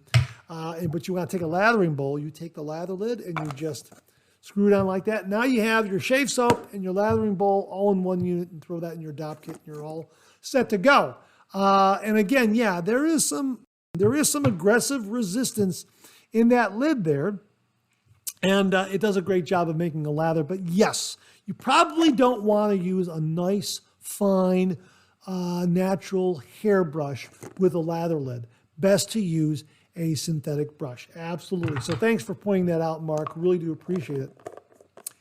but you want to take a lathering bowl, you take the lather lid and you just screw it on like that. Now you have your shave soap and your lathering bowl all in one unit, and throw that in your DOP kit and you're all set to go. And again, yeah, there is some aggressive resistance in that lid there. And it does a great job of making a lather. But yes, you probably don't want to use a nice, fine, natural hairbrush with a lather lid. Best to use a synthetic brush. Absolutely. So thanks for pointing that out, Mark. Really do appreciate it.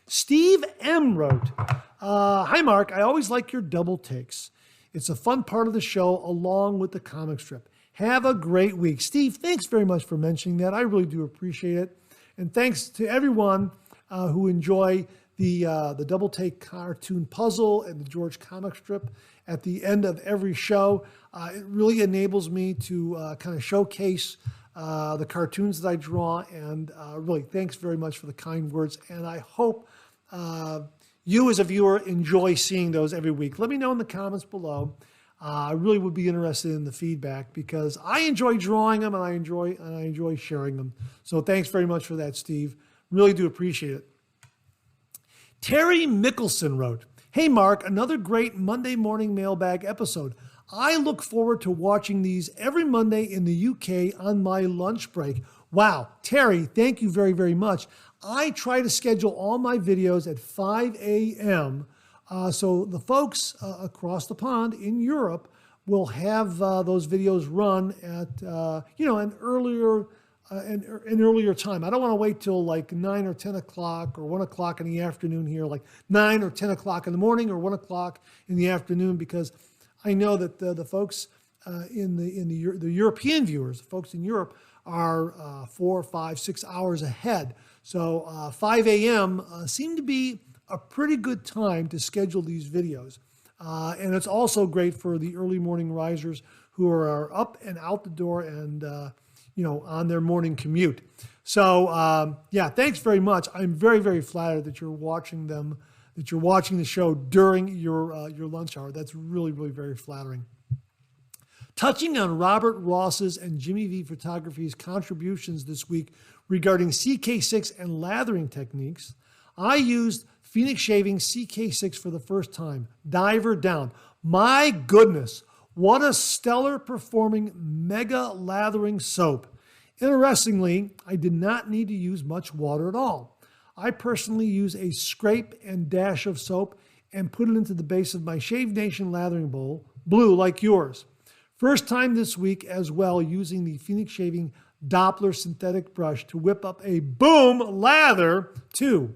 Steve M. wrote, "Hi, Mark. I always like your double takes. It's a fun part of the show along with the comic strip. Have a great week." Steve, thanks very much for mentioning that. I really do appreciate it. And thanks to everyone who enjoy the double take cartoon puzzle and the George comic strip at the end of every show. It really enables me to kind of showcase the cartoons that I draw. And really, thanks very much for the kind words. And I hope you as a viewer enjoy seeing those every week. Let me know in the comments below. I really would be interested in the feedback, because I enjoy drawing them and I enjoy sharing them. So thanks very much for that, Steve. Really do appreciate it. Terry Mickelson wrote, "Hey Mark, another great Monday morning mailbag episode. I look forward to watching these every Monday in the UK on my lunch break." Wow, Terry, thank you very, very much. I try to schedule all my videos at 5 a.m. So the folks across the pond in Europe will have those videos run at an earlier time. I don't want to wait till like 9 or 10 o'clock or 1 o'clock in the afternoon here, like 9 or 10 o'clock in the morning or 1 o'clock in the afternoon, because I know that the folks the European viewers, the folks in Europe, are 4, 5, 6 hours ahead. So 5 a.m. Seem to be a pretty good time to schedule these videos. And it's also great for the early morning risers who are up and out the door and, on their morning commute. So, thanks very much. I'm very, very flattered that you're watching the show during your lunch hour. That's really, really very flattering. Touching on Robert Ross's and Jimmy V Photography's contributions this week regarding CK6 and lathering techniques, I used Phoenix Shaving CK6 for the first time. Diver down. My goodness, what a stellar performing mega lathering soap. Interestingly, I did not need to use much water at all. I personally use a scrape and dash of soap and put it into the base of my Shave Nation lathering bowl, blue like yours. First time this week as well, using the Phoenix Shaving Doppler synthetic brush to whip up a boom lather too.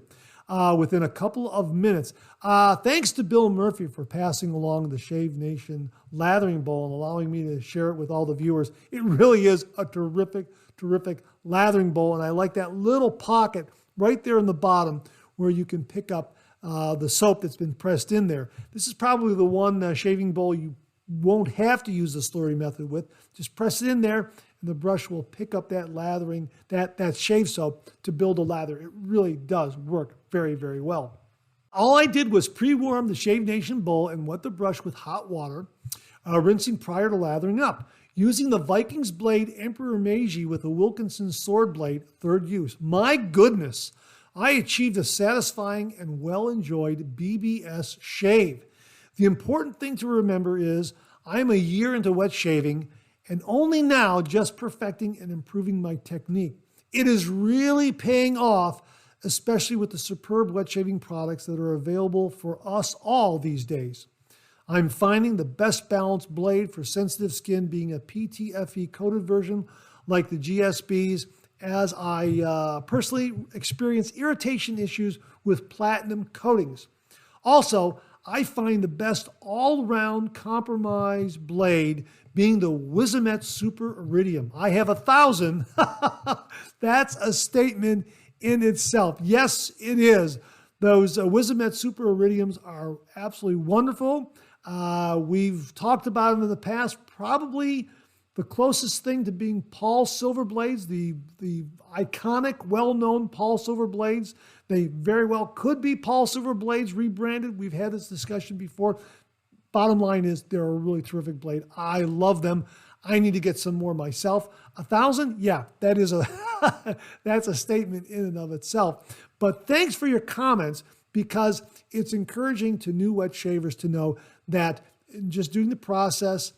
within a couple of minutes. Thanks to Bill Murphy for passing along the Shave Nation lathering bowl and allowing me to share it with all the viewers. It really is a terrific, terrific lathering bowl, and I like that little pocket right there in the bottom where you can pick up the soap that's been pressed in there. This is probably the one shaving bowl you won't have to use the slurry method with. Just press it in there, and the brush will pick up that lathering, that shave soap to build a lather. It really does work very, very well. All I did was pre-warm the Shave Nation bowl and wet the brush with hot water, rinsing prior to lathering up. Using the Vikings blade Emperor Meiji with a Wilkinson sword blade, third use. My goodness, I achieved a satisfying and well-enjoyed BBS shave. The important thing to remember is I'm a year into wet shaving and only now just perfecting and improving my technique. It is really paying off, especially with the superb wet shaving products that are available for us all these days. I'm finding the best balanced blade for sensitive skin being a PTFE coated version like the GSBs, as I personally experience irritation issues with platinum coatings. Also, I find the best all-round compromise blade being the Wizamet Super Iridium. I have 1,000. That's a statement in itself. Yes, it is. Those Wizamet Super Iridiums are absolutely wonderful. We've talked about them in the past. Probably the closest thing to being Paul Silver blades, the iconic, well-known Paul Silver blades. They very well could be Paul Silver blades rebranded. We've had this discussion before. Bottom line is they're a really terrific blade. I love them. I need to get some more myself. 1,000? Yeah, that is that's a statement in and of itself. But thanks for your comments, because it's encouraging to new wet shavers to know that just doing the process,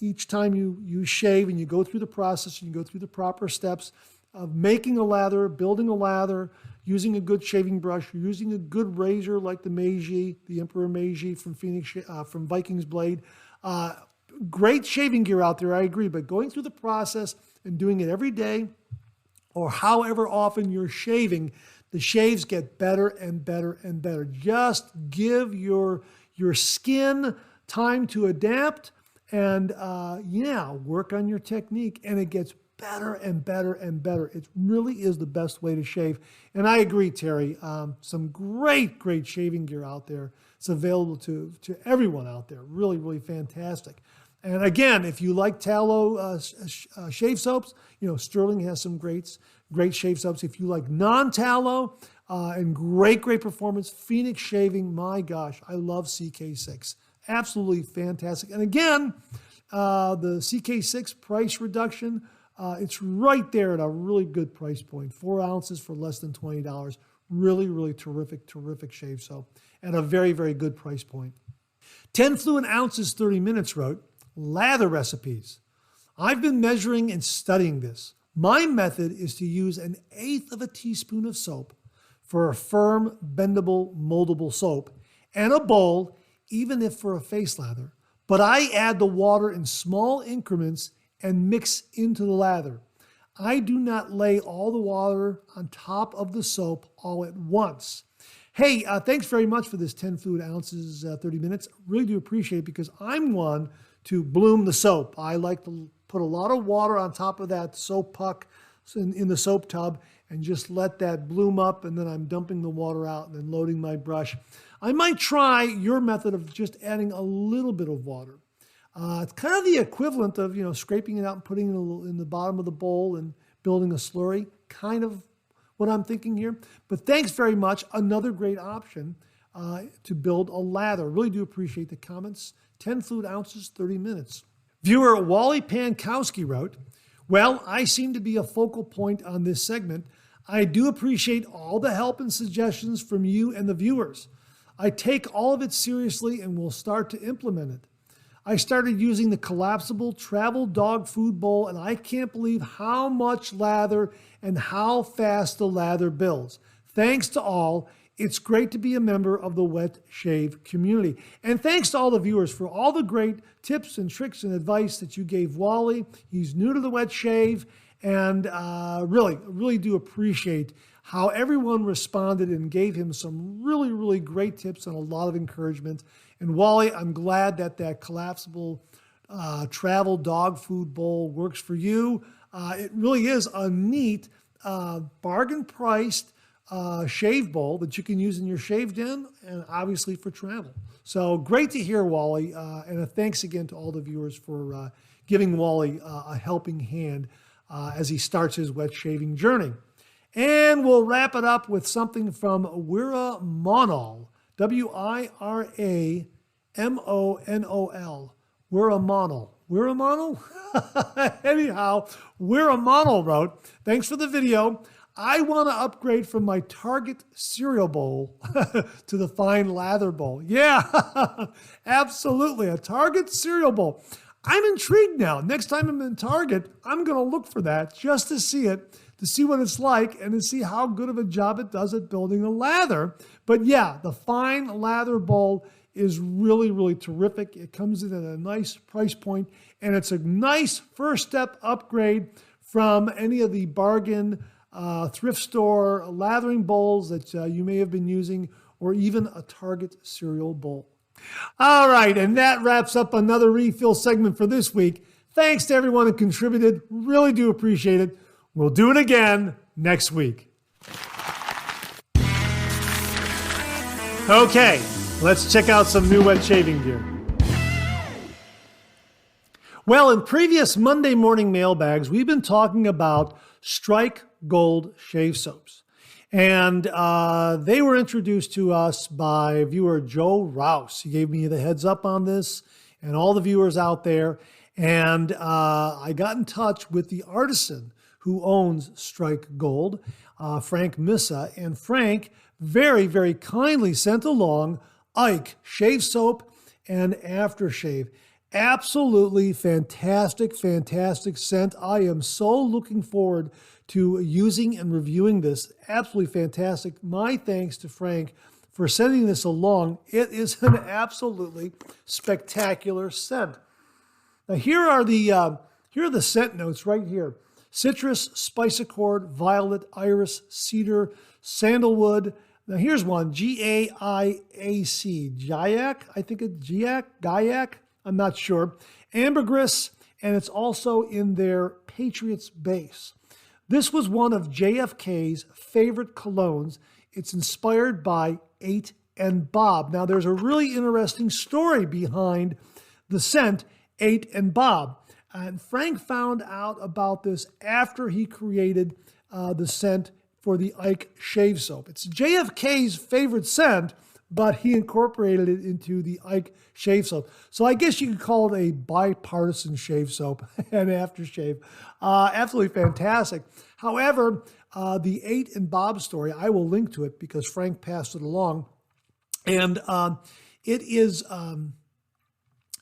each time you shave and you go through the process and you go through the proper steps of making a lather, building a lather, using a good shaving brush, using a good razor like the Meiji, the Emperor Meiji from from Vikings blade. Great shaving gear out there, I agree, but going through the process and doing it every day or however often you're shaving, the shaves get better and better and better. Just give your skin time to adapt and work on your technique, and it gets better and better and better. It really is the best way to shave. And I agree, Terry, some great shaving gear out there. It's available to everyone out there. Really, really fantastic. And again, if you like tallow shave soaps, Sterling has some great shave soaps. If you like non-tallow and great performance, Phoenix Shaving, my gosh, I love CK6. Absolutely fantastic. And again, the CK6 price reduction, it's right there at a really good price point. 4 ounces for less than $20. Really, really terrific shave soap at a very, very good price point. 10 fluid ounces, 30 minutes wrote, lather recipes. I've been measuring and studying this. My method is to use 1/8 of a teaspoon of soap for a firm, bendable, moldable soap and a bowl, even if for a face lather. But I add the water in small increments and mix into the lather. I do not lay all the water on top of the soap all at once. Hey, thanks very much for this 10 fluid ounces, 30 minutes. Really do appreciate it, because I'm one to bloom the soap. I like to put a lot of water on top of that soap puck in the soap tub and just let that bloom up, and then I'm dumping the water out and then loading my brush. I might try your method of just adding a little bit of water. It's kind of the equivalent of, scraping it out and putting it in the bottom of the bowl and building a slurry, kind of what I'm thinking here. But thanks very much. Another great option to build a lather. Really do appreciate the comments. 10 fluid ounces, 30 minutes. Viewer Wally Pankowski wrote, well, I seem to be a focal point on this segment. I do appreciate all the help and suggestions from you and the viewers. I take all of it seriously and will start to implement it. I started using the collapsible travel dog food bowl, and I can't believe how much lather and how fast the lather builds. Thanks to all. It's great to be a member of the Wet Shave community. And thanks to all the viewers for all the great tips and tricks and advice that you gave Wally. He's new to the Wet Shave, and really do appreciate how everyone responded and gave him some really, really great tips and a lot of encouragement. And Wally, I'm glad that collapsible travel dog food bowl works for you. It really is a neat bargain priced shave bowl that you can use in your shave den and obviously for travel. So great to hear, Wally. And a thanks again to all the viewers for giving Wally a helping hand as he starts his wet shaving journey. And we'll wrap it up with something from Wiramonol, Wiramonol. Wiramonol. Wiramonol? Anyhow, Wiramonol wrote, thanks for the video. I want to upgrade from my Target cereal bowl to the fine lather bowl. Yeah, absolutely. A Target cereal bowl. I'm intrigued now. Next time I'm in Target, I'm going to look for that just to see it, to see what it's like and to see how good of a job it does at building a lather. But yeah, the fine lather bowl is really, really terrific. It comes in at a nice price point, and it's a nice first step upgrade from any of the bargain thrift store lathering bowls that you may have been using, or even a Target cereal bowl. All right, and that wraps up another refill segment for this week. Thanks to everyone who contributed. Really do appreciate it. We'll do it again next week. Okay, let's check out some new wet shaving gear. Well, in previous Monday morning mailbags, we've been talking about Strike Gold shave soaps. And they were introduced to us by viewer Joe Rouse. He gave me the heads up on this and all the viewers out there. And I got in touch with the Artisan who owns Strike Gold, Frank Missa. And Frank very, very kindly sent along Ike shave soap and aftershave. Absolutely fantastic, fantastic scent. I am so looking forward to using and reviewing this. Absolutely fantastic. My thanks to Frank for sending this along. It is an absolutely spectacular scent. Now here are the scent notes right here. Citrus, spice accord, violet, iris, cedar, sandalwood. Now here's one, G-A-I-A-C, Gaiac, I think it's Gaiac, I'm not sure. Ambergris, and it's also in their Patriots base. This was one of JFK's favorite colognes. It's inspired by Eaight and Bob. Now, there's a really interesting story behind the scent, Eaight and Bob. And Frank found out about this after he created the scent for the Ike shave soap. It's JFK's favorite scent, but he incorporated it into the Ike shave soap. So I guess you could call it a bipartisan shave soap and aftershave. Absolutely fantastic. However, the Eaight and Bob story, I will link to it because Frank passed it along. And it is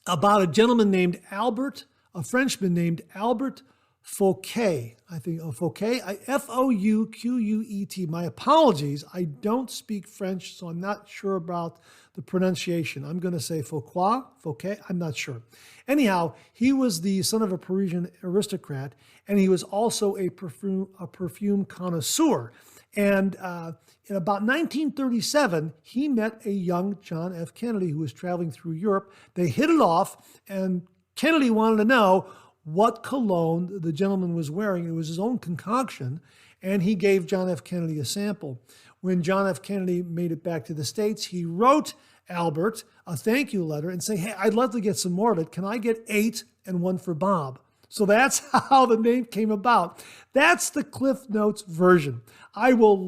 about a gentleman named Albert, a Frenchman named Albert Fouquet, I think, Fouquet, F-O-U-Q-U-E-T. My apologies. I don't speak French, so I'm not sure about the pronunciation. I'm going to say Fouquet, I'm not sure. Anyhow, he was the son of a Parisian aristocrat, and he was also a perfume connoisseur. And in about 1937, he met a young John F. Kennedy who was traveling through Europe. They hit it off, and Kennedy wanted to know what cologne the gentleman was wearing. It was his own concoction, and he gave John F. Kennedy a sample. When John F. Kennedy made it back to the States, he wrote Albert a thank you letter and say, hey, I'd love to get some more of it. Can I get 8 and 1 for Bob? So that's how the name came about. That's the Cliff Notes version. I will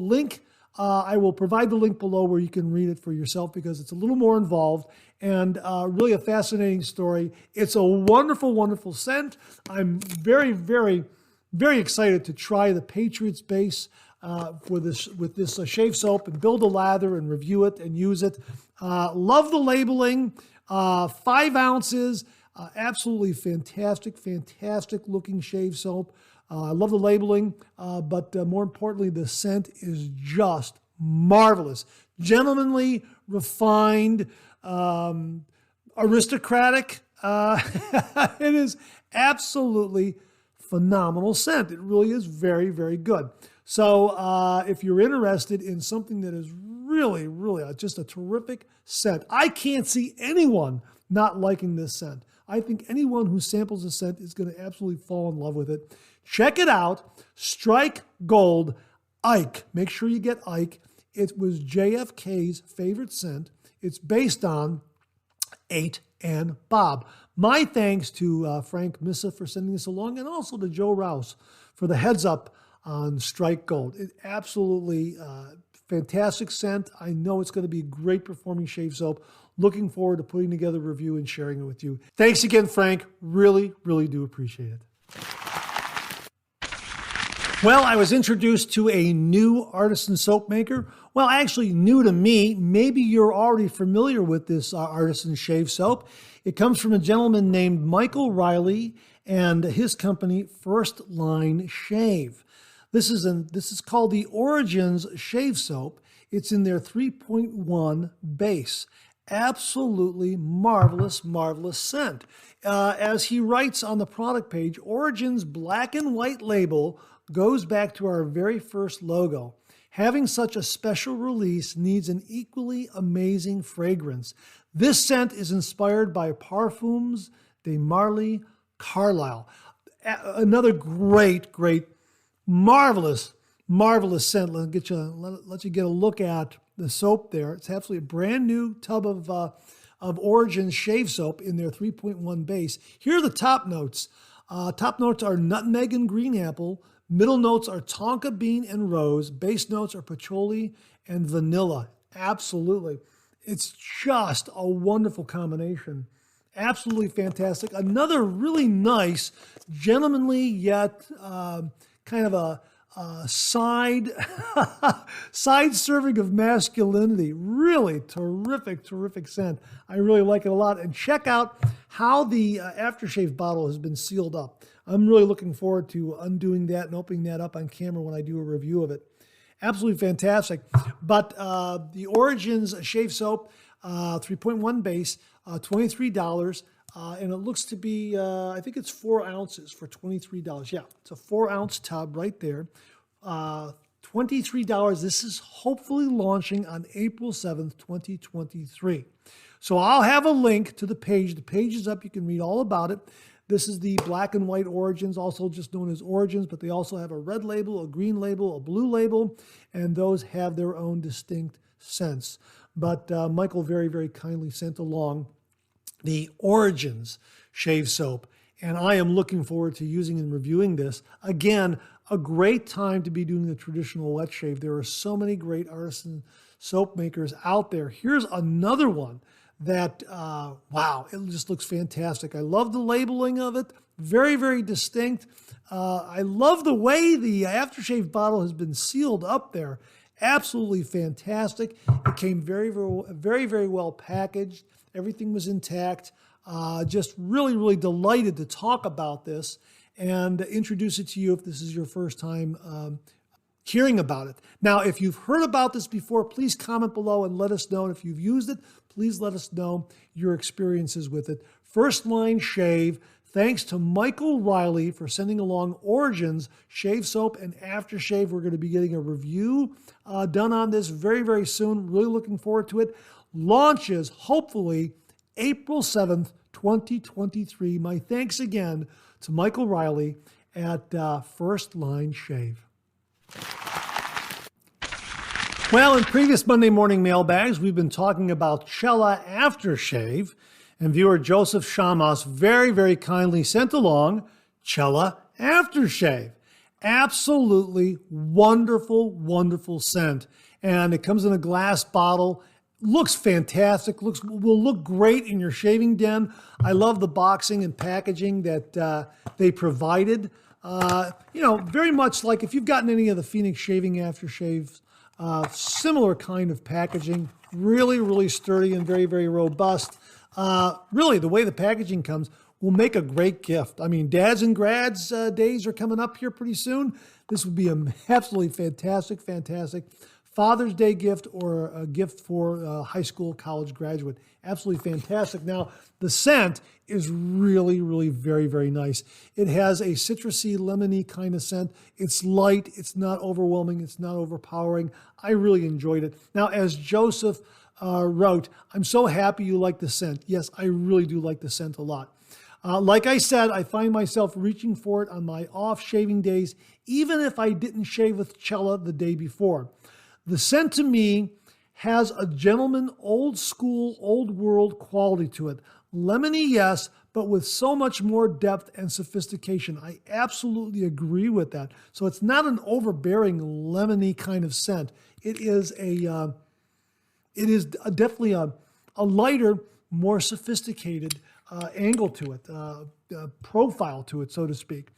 provide the link below where you can read it for yourself because it's a little more involved and really a fascinating story. It's a wonderful, wonderful scent. I'm very, very, very excited to try the Patriots base with this shave soap and build a lather and review it and use it. Love the labeling, 5 ounces, absolutely fantastic, fantastic looking shave soap. I love the labeling, but more importantly, the scent is just marvelous. Gentlemanly, refined, aristocratic. It is absolutely phenomenal scent. It really is very, very good. So if you're interested in something that is really, really just a terrific scent, I can't see anyone not liking this scent. I think anyone who samples the scent is going to absolutely fall in love with it. Check it out. Strike Gold Ike. Make sure you get Ike. It was JFK's favorite scent. It's based on Eaight and Bob. My thanks to Frank Missa for sending this along, and also to Joe Rouse for the heads up on Strike Gold. It absolutely fantastic scent. I know it's going to be a great performing shave soap. Looking forward to putting together a review and sharing it with you. Thanks again, Frank. Really, really do appreciate it. Well, I was introduced to a new Artisan soap maker. Well, actually new to me. Maybe you're already familiar with this Artisan shave soap. It comes from a gentleman named Michael Riley and his company, First Line Shave. This is called the Origins Shave Soap. It's in their 3.1 base. Absolutely marvelous, marvelous scent. As he writes on the product page, Origins black and white label goes back to our very first logo. Having such a special release needs an equally amazing fragrance. This scent is inspired by Parfums de Marly Carlisle. Another great, marvelous scent. Let you get a look at the soap there. It's absolutely a brand new tub of Origins shave soap in their 3.1 base. Here are the top notes. Top notes are nutmeg and green apple. Middle notes are tonka bean and rose. Base notes are patchouli and vanilla. Absolutely. It's just a wonderful combination. Absolutely fantastic. Another really nice, gentlemanly yet kind of a side serving of masculinity. Really terrific scent. I really like it a lot. And check out how the aftershave bottle has been sealed up. I'm really looking forward to undoing that and opening that up on camera when I do a review of it. Absolutely fantastic. But the Origins shave soap, 3.1 base, $23. And it looks to be, I think it's 4 ounces for $23. Yeah, it's a 4-ounce tub right there. $23. This is hopefully launching on April 7th, 2023. So I'll have a link to the page. The page is up. You can read all about it. This is the black and white Origins, also just known as Origins, but they also have a red label, a green label, a blue label, and those have their own distinct scents. But Michael very kindly sent along the Origins shave soap, and I am looking forward to using and reviewing this. Again, a great time to be doing the traditional wet shave. There are so many great Artisan soap makers out there. Here's another one that, wow, it just looks fantastic. I love the labeling of it. Very distinct. I love the way the aftershave bottle has been sealed up there. Absolutely fantastic. It came very well packaged. Everything was intact. Just really delighted to talk about this and introduce it to you if this is your first time hearing about it. Now, if you've heard about this before, please comment below and let us know. And if you've used it, please let us know your experiences with it. First Line Shave, thanks to Michael Riley for sending along Origins shave soap and aftershave. We're going to be getting a review done on this very soon. Really looking forward to it. Launches, hopefully, April 7th, 2023. My thanks again to Michael Riley at First Line Shave. Well, in previous Monday morning mailbags, we've been talking about Cella aftershave, and viewer Joseph Shamos very kindly sent along Cella aftershave. Absolutely wonderful scent, and it comes in a glass bottle. Looks fantastic. Will look great in your shaving den. I love the boxing and packaging that they provided. Very much like if you've gotten any of the Phoenix shaving aftershaves, similar kind of packaging. Really sturdy and very robust. Really, the way the packaging comes will make a great gift. I mean, dads and grads days are coming up here pretty soon. This would be absolutely fantastic Father's Day gift or a gift for a high school, college graduate. Absolutely fantastic. Now, the scent is really, really very, very nice. It has a citrusy, lemony kind of scent. It's light. It's not overwhelming. It's not overpowering. I really enjoyed it. Now, as Joseph wrote, I'm so happy you like the scent. Yes, I really do like the scent a lot. Like I said, I find myself reaching for it on my off shaving days, even if I didn't shave with Cella the day before. The scent to me has a gentleman, old school, old world quality to it. Lemony, yes, but with so much more depth and sophistication. I absolutely agree with that. So it's not an overbearing lemony kind of scent. It is definitely a lighter, more sophisticated angle to it, profile to it, so to speak.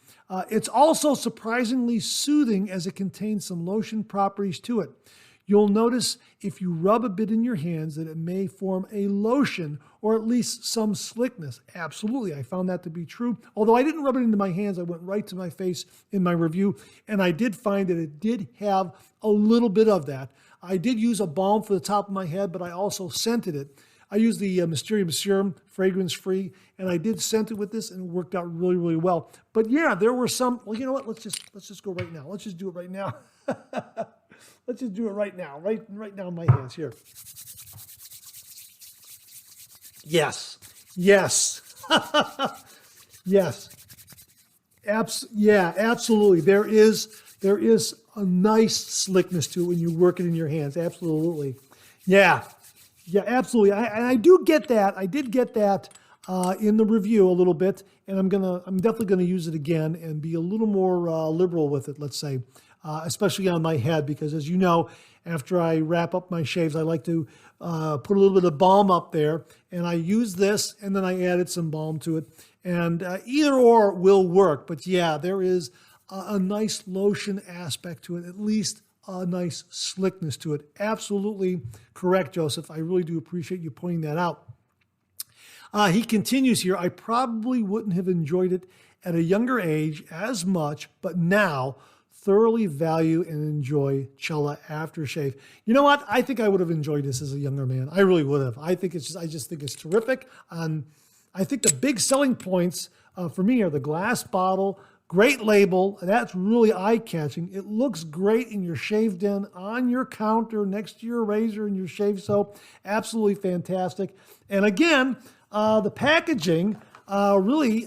It's also surprisingly soothing as it contains some lotion properties to it. You'll notice if you rub a bit in your hands that it may form a lotion or at least some slickness. Absolutely, I found that to be true. Although I didn't rub it into my hands, I went right to my face in my review, and I did find that it did have a little bit of that. I did use a balm for the top of my head, but I also scented it. I used the Mysterium Serum, fragrance-free, and I did scent it with this, and it worked out really, really well. But yeah, there were some. Well, you know what? Let's just go right now. Let's just do it right now. Let's just do it right now. Right now in my hands here. Yes. Yes. Yes. Yeah, absolutely. There is a nice slickness to it when you work it in your hands. Absolutely. Yeah. Yeah, absolutely. I do get that. I did get that in the review a little bit, and I'm definitely gonna use it again and be a little more liberal with it, let's say, especially on my head, because as you know, after I wrap up my shaves, I like to put a little bit of balm up there, and I use this, and then I added some balm to it, and either or will work. But yeah, there is a nice lotion aspect to it, at least a nice slickness to it. Absolutely correct, Joseph. I really do appreciate you pointing that out. He continues here, I probably wouldn't have enjoyed it at a younger age as much, but now thoroughly value and enjoy Cella aftershave. You know what? I think I would have enjoyed this as a younger man. I really would have. I just think it's terrific. I think the big selling points for me are the glass bottle, great label. That's really eye-catching. It looks great in your shave den, on your counter, next to your razor and your shave soap. Absolutely fantastic. And again, the packaging really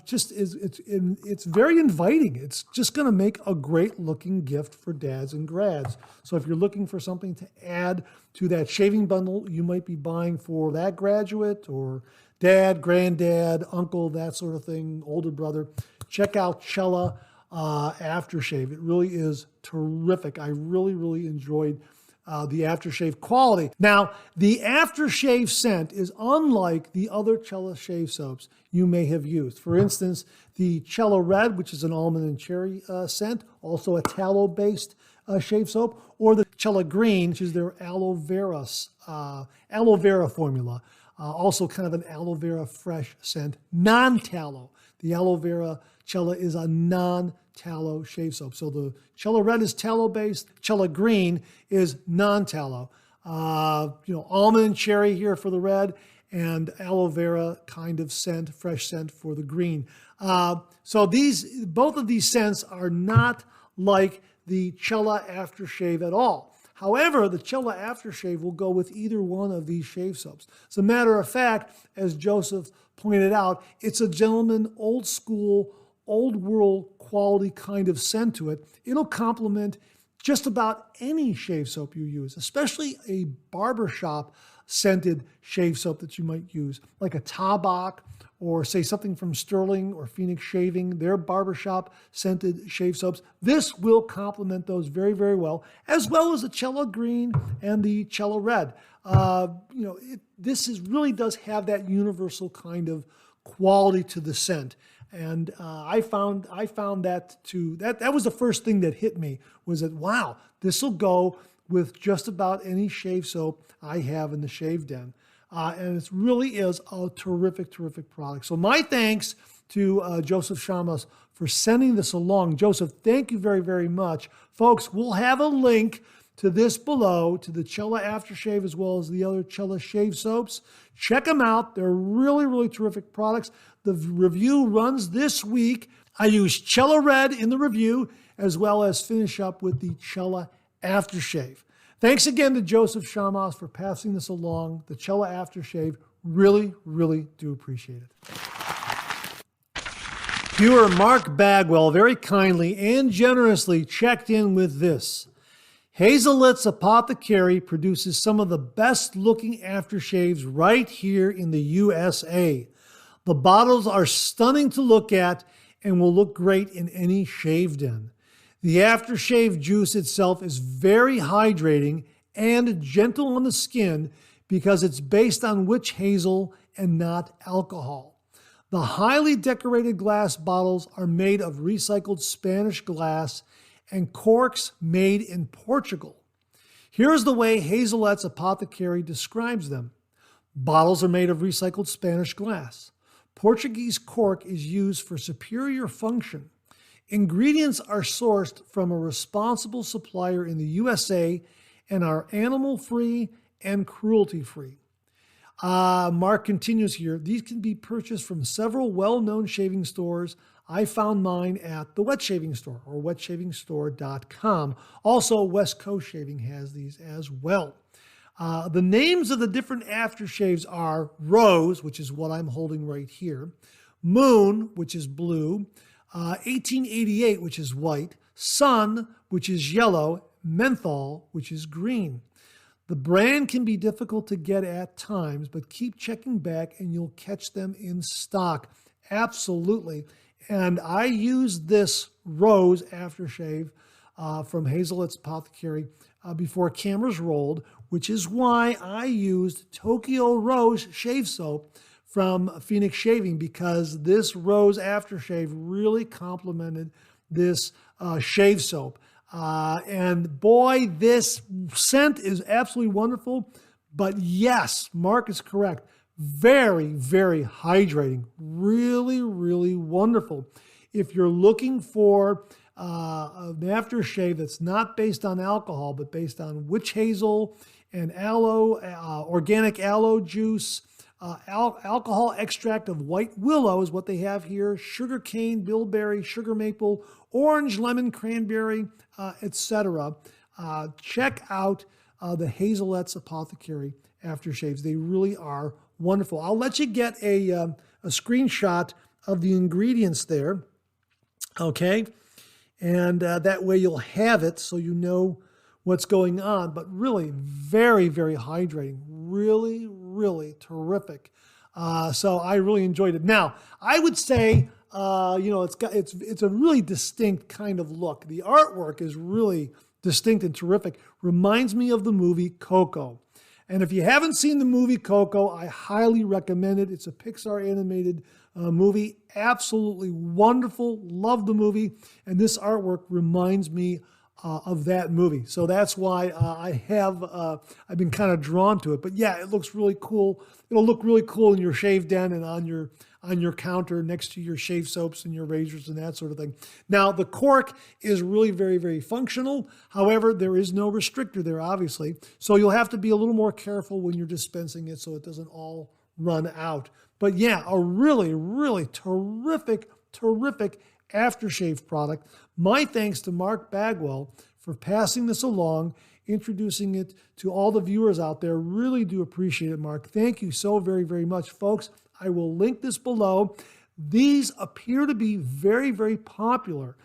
just it's very inviting. It's just going to make a great looking gift for dads and grads. So if you're looking for something to add to that shaving bundle you might be buying for that graduate or dad, granddad, uncle, that sort of thing, older brother, check out Cella aftershave. It really is terrific. I really, really enjoyed the aftershave quality. Now, the aftershave scent is unlike the other Cella shave soaps you may have used. For instance, the Cella Red, which is an almond and cherry scent, also a tallow-based shave soap, or the Cella Green, which is their aloe vera formula. Also kind of an aloe vera fresh scent, non-tallow. The aloe vera Cella is a non-tallow shave soap. So the Cella Red is tallow-based. Cella Green is non-tallow. Almond and cherry here for the red, and aloe vera kind of scent, fresh scent for the green. So both of these scents are not like the Cella aftershave at all. However, the Cella aftershave will go with either one of these shave soaps. As a matter of fact, as Joseph pointed out, it's a gentleman, old school, old world quality kind of scent to it. It'll complement just about any shave soap you use, especially a barbershop scented shave soap that you might use, like a Tabak or say something from Sterling or Phoenix Shaving, their barbershop scented shave soaps. This will complement those very, very well as the Cella Green and the Cella Red. This really does have that universal kind of quality to the scent. And I found that was the first thing that hit me, was that, wow, this will go with just about any shave soap I have in the shave den. And it really is a terrific, terrific product. So my thanks to Joseph Shamas for sending this along. Joseph, thank you very, very much. Folks, we'll have a link to this below, to the Cella aftershave as well as the other Cella shave soaps. Check them out. They're really, really terrific products. The review runs this week. I use Cella Red in the review as well as finish up with the Cella aftershave. Thanks again to Joseph Shamos for passing this along. The Cella aftershave, really, really do appreciate it. Viewer Mark Bagwell very kindly and generously checked in with this. Hazelet's Apothecary produces some of the best looking aftershaves right here in the USA. The bottles are stunning to look at and will look great in any shave den. The aftershave juice itself is very hydrating and gentle on the skin because it's based on witch hazel and not alcohol. The highly decorated glass bottles are made of recycled Spanish glass and corks made in Portugal. Here's the way Hazelet's Apothecary describes them. Bottles are made of recycled Spanish glass. Portuguese cork is used for superior function. Ingredients are sourced from a responsible supplier in the USA and are animal-free and cruelty-free. Mark continues here. These can be purchased from several well-known shaving stores. I found mine at the Wet Shaving Store or wetshavingstore.com. Also, West Coast Shaving has these as well. The names of the different aftershaves are Rose, which is what I'm holding right here, Moon, which is blue, 1888, which is white, Sun, which is yellow, Menthol, which is green. The brand can be difficult to get at times, but keep checking back and you'll catch them in stock. Absolutely. And I used this Rose aftershave from Hazelet's Apothecary before cameras rolled, which is why I used Tokyo Rose shave soap from Phoenix Shaving, because this Rose aftershave really complemented this shave soap. And boy, this scent is absolutely wonderful. But yes, Mark is correct. Very, very hydrating. Really, really wonderful. If you're looking for an aftershave that's not based on alcohol, but based on witch hazel and aloe, organic aloe juice, alcohol extract of white willow is what they have here, sugar cane, bilberry, sugar maple, orange, lemon, cranberry, etc. Check out the Hazelet's Apothecary aftershaves. They really are wonderful. I'll let you get a screenshot of the ingredients there, okay? And that way you'll have it so you know what's going on. But really very, very hydrating. Really, really terrific. So I really enjoyed it. Now, I would say, it's a really distinct kind of look. The artwork is really distinct and terrific. Reminds me of the movie Coco. And if you haven't seen the movie Coco, I highly recommend it. It's a Pixar animated movie. Absolutely wonderful. Love the movie. And this artwork reminds me of that movie. So that's why I've been kind of drawn to it. But yeah, it looks really cool. It'll look really cool in your shave den and on your counter next to your shave soaps and your razors and that sort of thing. Now, the cork is really very, very functional. However, there is no restrictor there, obviously. So you'll have to be a little more careful when you're dispensing it so it doesn't all run out. But yeah, a really, really terrific aftershave product. My thanks to Mark Bagwell for passing this along, introducing it to all the viewers out there. Really do appreciate it, Mark. Thank you so very, very much, folks. I will link this below. These appear to be very, very popular,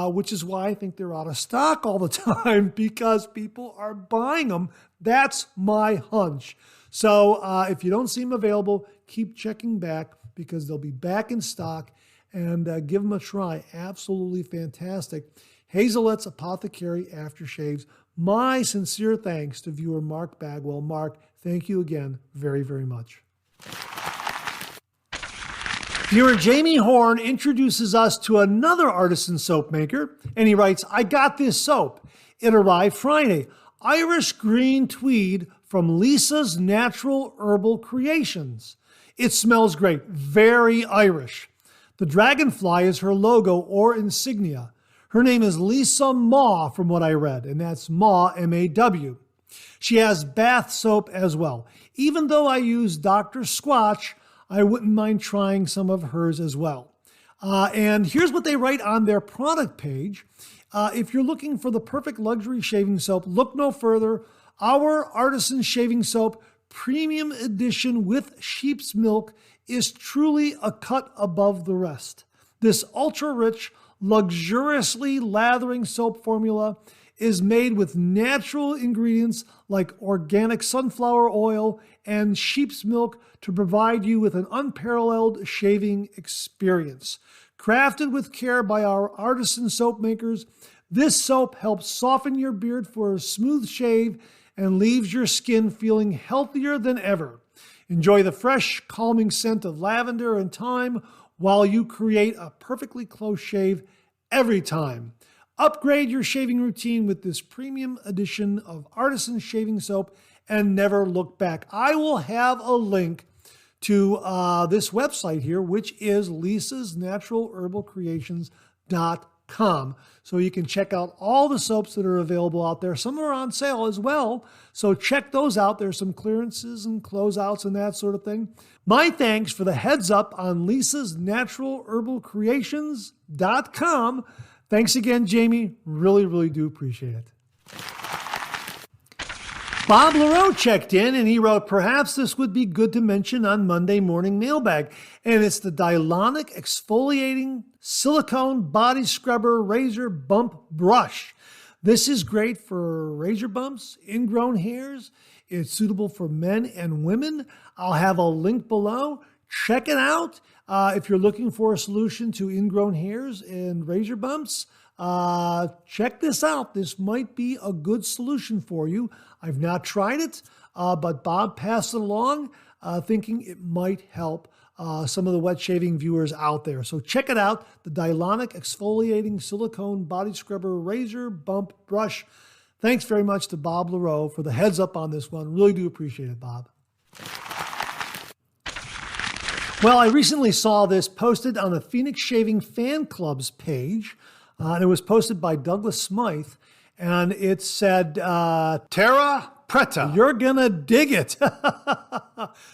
which is why I think they're out of stock all the time, because people are buying them. That's my hunch. So if you don't see them available, keep checking back, because they'll be back in stock, and give them a try. Absolutely fantastic. Hazelet's Apothecary aftershaves. My sincere thanks to viewer Mark Bagwell. Mark, thank you again very, very much. Viewer Jamie Horn introduces us to another Artisan soap maker, and he writes, I got this soap. It arrived Friday. Irish green tweed from Lisa's Natural Herbal Creations. It smells great, very Irish. The dragonfly is her logo or insignia. Her name is Lisa Maw, from what I read, and that's Maw, M-A-W. She has bath soap as well. Even though I use Dr. Squatch, I wouldn't mind trying some of hers as well. And here's what they write on their product page. If you're looking for the perfect luxury shaving soap, look no further. Our Artisan Shaving Soap Premium Edition with sheep's milk is truly a cut above the rest. This ultra-rich, luxuriously lathering soap formula is made with natural ingredients like organic sunflower oil and sheep's milk to provide you with an unparalleled shaving experience. Crafted with care by our artisan soap makers, this soap helps soften your beard for a smooth shave and leaves your skin feeling healthier than ever. Enjoy the fresh, calming scent of lavender and thyme while you create a perfectly close shave every time. Upgrade your shaving routine with this premium edition of Artisan Shaving Soap and never look back. I will have a link to this website here, which is lisasnaturalherbalcreations.com. So you can check out all the soaps that are available out there. Some are on sale as well, so check those out. There's some clearances and closeouts and that sort of thing. My thanks for the heads up on lisasnaturalherbalcreations.com. Thanks again, Jamie. Really, really do appreciate it. Bob LaRoe checked in and he wrote, perhaps this would be good to mention on Monday Morning Mailbag. And it's the Dylonic Exfoliating Silicone Body Scrubber Razor Bump Brush. This is great for razor bumps, ingrown hairs. It's suitable for men and women. I'll have a link below. Check it out. If you're looking for a solution to ingrown hairs and razor bumps, check this out. This might be a good solution for you. I've not tried it, but Bob passed it along, thinking it might help some of the wet shaving viewers out there. So check it out, the Dylonic Exfoliating Silicone Body Scrubber Razor Bump Brush. Thanks very much to Bob LaRoe for the heads up on this one. Really do appreciate it, Bob. Well, I recently saw this posted on the Phoenix Shaving Fan Club's page, and it was posted by Douglas Smythe, and it said, Terra Preta. You're gonna dig it.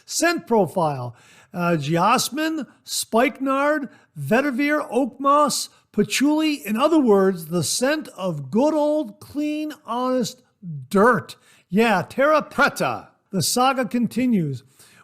Scent profile: geosmin, spikenard, vetiver, oak moss, patchouli. In other words, the scent of good old, clean, honest dirt. Yeah, Terra Preta. The saga continues.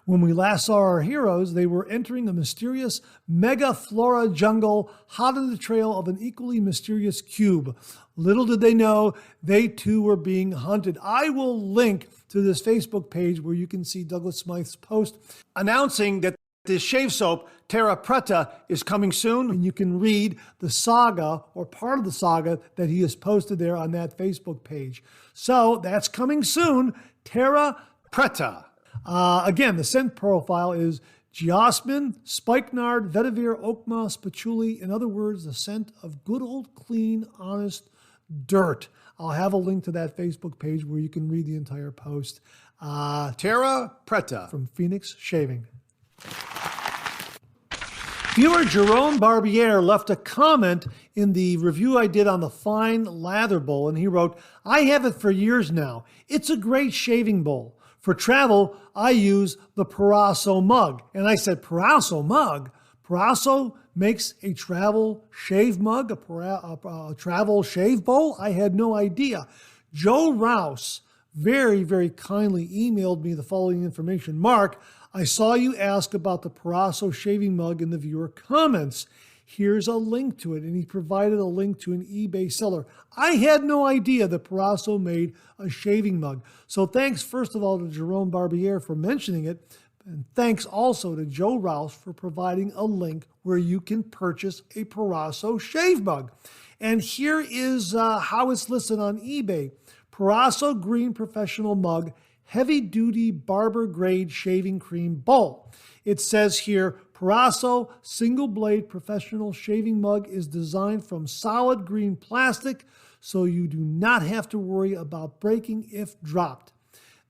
When we last saw our heroes, they were entering a mysterious mega flora jungle, hot on the trail of an equally mysterious cube. Little did they know, they too were being hunted. I will link to this Facebook page where you can see Douglas Smythe's post announcing that this shave soap, Terra Preta, is coming soon. And you can read the saga, or part of the saga, that he has posted there on that Facebook page. So that's coming soon, Terra Preta. Again, the scent profile is geosmin, spikenard, vetiver, oak moss, patchouli. In other words, the scent of good old, clean, honest dirt. I'll have a link to that Facebook page where you can read the entire post. Terra Preta from Phoenix Shaving. Viewer Jerome Barbier left a comment in the review I did on the Fine Lather Bowl, and he wrote, I have it for years now. It's a great shaving bowl. For travel, I use the Proraso mug. And I said, Proraso mug? Proraso makes a travel shave mug, a travel shave bowl? I had no idea. Joe Rouse very, very kindly emailed me the following information. Mark, I saw you ask about the Proraso shaving mug in the viewer comments. Here's a link to it, and he provided a link to an eBay seller. I had no idea that Proraso made a shaving mug. So thanks, first of all, to Jerome Barbier for mentioning it, and thanks also to Joe Rouse for providing a link where you can purchase a Proraso shave mug. And here is how it's listed on eBay. Proraso Green Professional Mug, Heavy-Duty Barber Grade Shaving Cream Bowl. It says here, Proraso Single Blade Professional Shaving Mug is designed from solid green plastic, so you do not have to worry about breaking if dropped.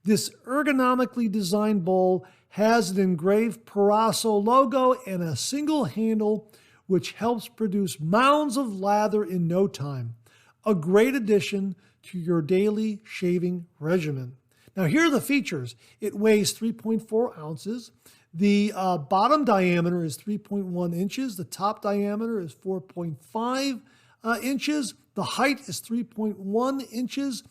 This ergonomically designed bowl has an engraved Proraso logo and a single handle which helps produce mounds of lather in no time. A great addition to your daily shaving regimen. Now, here are the features. It weighs 3.4 ounces. The bottom diameter is 3.1 inches. The top diameter is 4.5 inches. The height is 3.1 inches.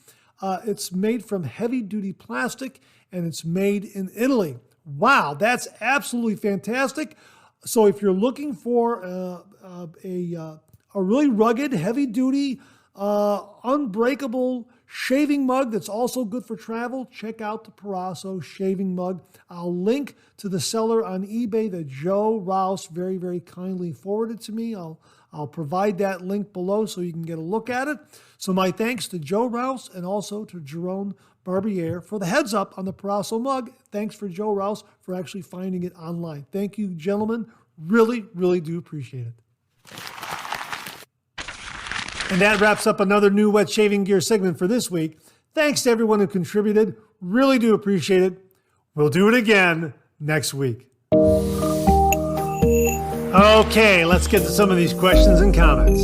It's made from heavy-duty plastic, and it's made in Italy. Wow, that's absolutely fantastic. So if you're looking for a really rugged, heavy-duty, unbreakable shaving mug that's also good for travel, check out the Proraso Shaving Mug. I'll link to the seller on eBay that Joe Rouse very, very kindly forwarded to me. I'll provide that link below so you can get a look at it. So my thanks to Joe Rouse and also to Jerome Barbier for the heads up on the Proraso mug. Thanks for Joe Rouse for actually finding it online. Thank you, gentlemen. Really, really do appreciate it. And that wraps up another new wet shaving gear segment for this week. Thanks to everyone who contributed. Really do appreciate it. We'll do it again next week. Okay, let's get to some of these questions and comments.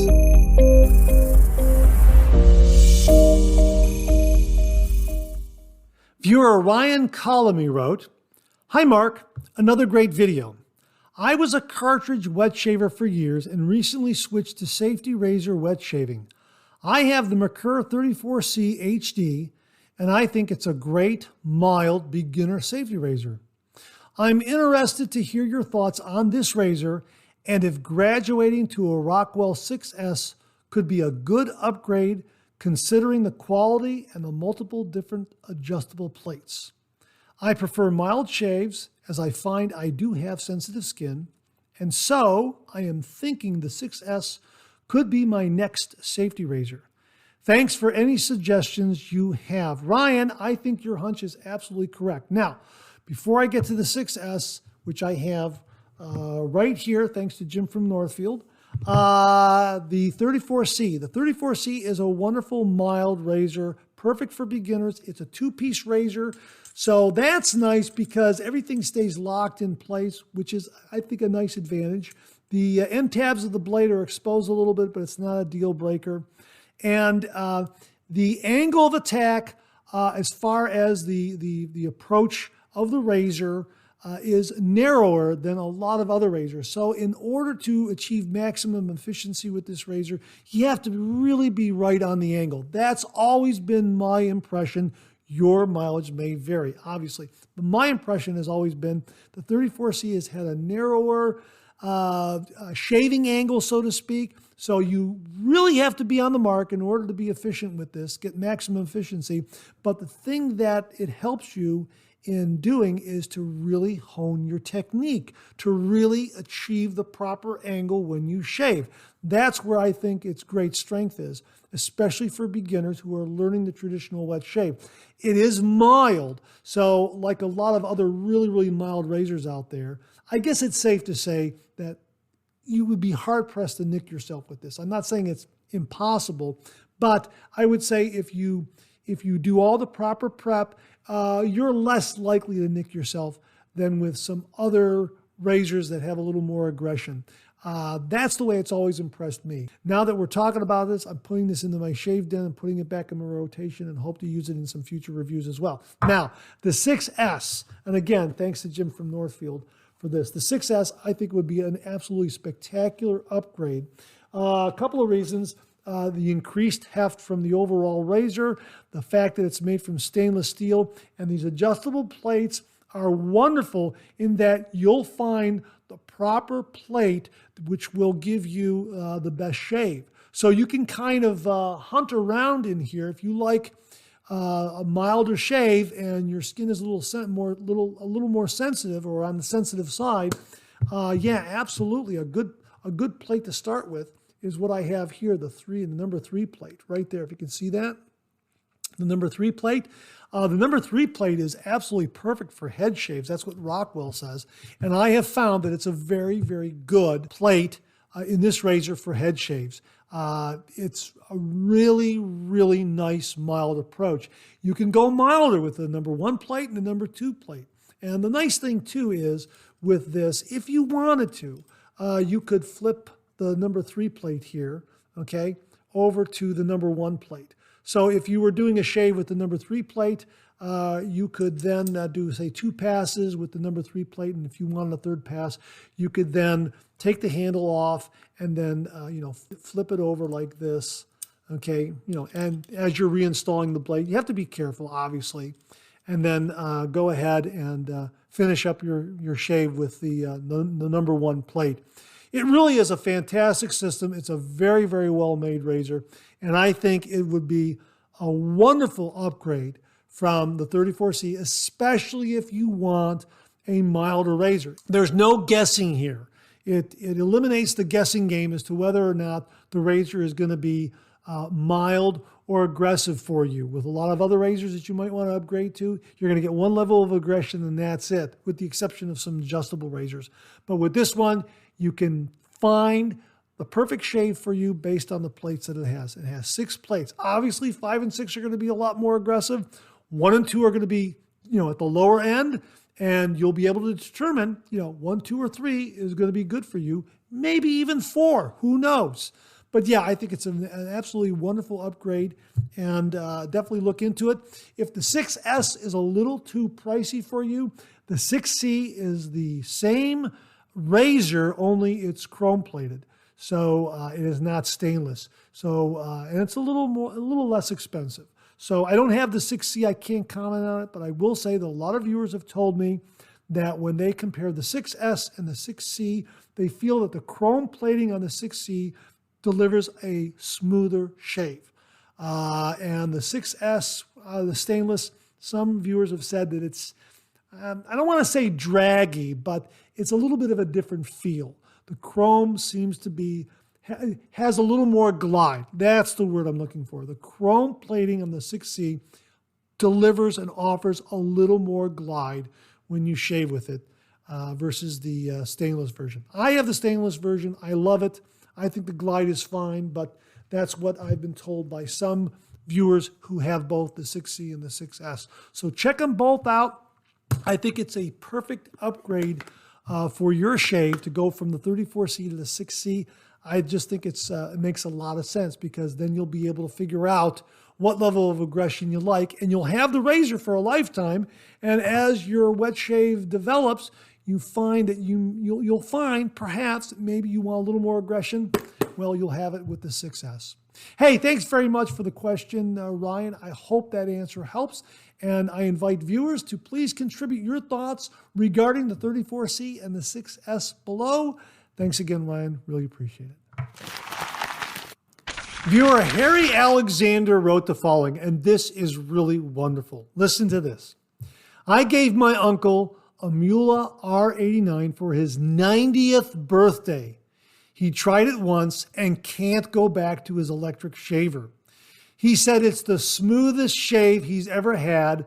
Viewer Ryan Colamy wrote, "Hi Mark, another great video. I was a cartridge wet shaver for years and recently switched to safety razor wet shaving. I have the Merkur 34C HD, and I think it's a great, mild, beginner safety razor. I'm interested to hear your thoughts on this razor and if graduating to a Rockwell 6S could be a good upgrade considering the quality and the multiple different adjustable plates. I prefer mild shaves as I find I do have sensitive skin, and so I am thinking the 6S could be my next safety razor. Thanks for any suggestions you have." Ryan, I think your hunch is absolutely correct. Now, before I get to the 6S, which I have right here, thanks to Jim from Northfield, the 34C. The 34C is a wonderful mild razor, perfect for beginners. It's a two-piece razor. So that's nice because everything stays locked in place, which is, I think, a nice advantage. The end tabs of the blade are exposed a little bit, but it's not a deal breaker. And the angle of attack, as far as the approach of the razor, is narrower than a lot of other razors. So in order to achieve maximum efficiency with this razor, you have to really be right on the angle. That's always been my impression. Your mileage may vary, obviously. But my impression has always been the 34C has had a narrower shaving angle, so to speak. So you really have to be on the mark in order to be efficient with this, get maximum efficiency. But the thing that it helps you in doing is to really hone your technique, to really achieve the proper angle when you shave. That's where I think its great strength is, especially for beginners who are learning the traditional wet shave. It is mild, so like a lot of other really, really mild razors out there, I guess it's safe to say that you would be hard-pressed to nick yourself with this. I'm not saying it's impossible, but I would say if you do all the proper prep, you're less likely to nick yourself than with some other razors that have a little more aggression. That's the way it's always impressed me. Now that we're talking about this, I'm putting this into my shave den and putting it back in my rotation and hope to use it in some future reviews as well. Now, the 6S, and again, thanks to Jim from Northfield for this. The 6S, I think, would be an absolutely spectacular upgrade. A couple of reasons. The increased heft from the overall razor, the fact that it's made from stainless steel, and these adjustable plates are wonderful in that you'll find the proper plate which will give you the best shave. So you can kind of hunt around in here if you like a milder shave and your skin is a little more sensitive or on the sensitive side. Yeah, absolutely, a good plate to start with is what I have here, the number 3 plate right there. If you can see that, the number 3 plate. The number 3 plate is absolutely perfect for head shaves. That's what Rockwell says. And I have found that it's a very, very good plate in this razor for head shaves. It's a really, really nice, mild approach. You can go milder with the number 1 plate and the number 2 plate. And the nice thing, too, is with this, if you wanted to, you could flip the number 3 plate here, okay, over to the number 1 plate. So if you were doing a shave with the number 3 plate, you could then do, say, 2 passes with the number 3 plate. And if you wanted a 3rd pass, you could then take the handle off and then, flip it over like this. Okay, and as you're reinstalling the blade, you have to be careful, obviously. And then go ahead and finish up your shave with the number 1 plate. It really is a fantastic system. It's a very, very well-made razor. And I think it would be a wonderful upgrade from the 34C, especially if you want a milder razor. There's no guessing here. It eliminates the guessing game as to whether or not the razor is going to be mild or aggressive for you. With a lot of other razors that you might want to upgrade to, you're going to get one level of aggression and that's it, with the exception of some adjustable razors. But with this one, you can find the perfect shave for you based on the plates that it has. It has 6 plates. Obviously, 5 and 6 are going to be a lot more aggressive. 1 and 2 are going to be, at the lower end, and you'll be able to determine, 1, 2, or 3 is going to be good for you. Maybe even 4, who knows? But yeah, I think it's an absolutely wonderful upgrade, and definitely look into it. If the 6S is a little too pricey for you, the 6C is the same razor, only it's chrome plated. So it is not stainless. So, and it's a little less expensive. So I don't have the 6C, I can't comment on it, but I will say that a lot of viewers have told me that when they compare the 6S and the 6C, they feel that the chrome plating on the 6C delivers a smoother shave. And the 6S, the stainless, some viewers have said that it's, I don't want to say draggy, but it's a little bit of a different feel. The chrome seems to be, has a little more glide. That's the word I'm looking for. The chrome plating on the 6C delivers and offers a little more glide when you shave with it versus the stainless version. I have the stainless version. I love it. I think the glide is fine, but that's what I've been told by some viewers who have both the 6C and the 6S. So check them both out. I think it's a perfect upgrade for your shave to go from the 34C to the 6C. I just think it makes a lot of sense, because then you'll be able to figure out what level of aggression you like, and you'll have the razor for a lifetime. And as your wet shave develops, you find that you'll find perhaps maybe you want a little more aggression. Well, you'll have it with the 6S. Hey, thanks very much for the question, Ryan. I hope that answer helps. And I invite viewers to please contribute your thoughts regarding the 34C and the 6S below. Thanks again, Ryan. Really appreciate it. Viewer Harry Alexander wrote the following, and this is really wonderful. Listen to this. I gave my uncle a Muhle R89 for his 90th birthday. He tried it once and can't go back to his electric shaver. He said it's the smoothest shave he's ever had,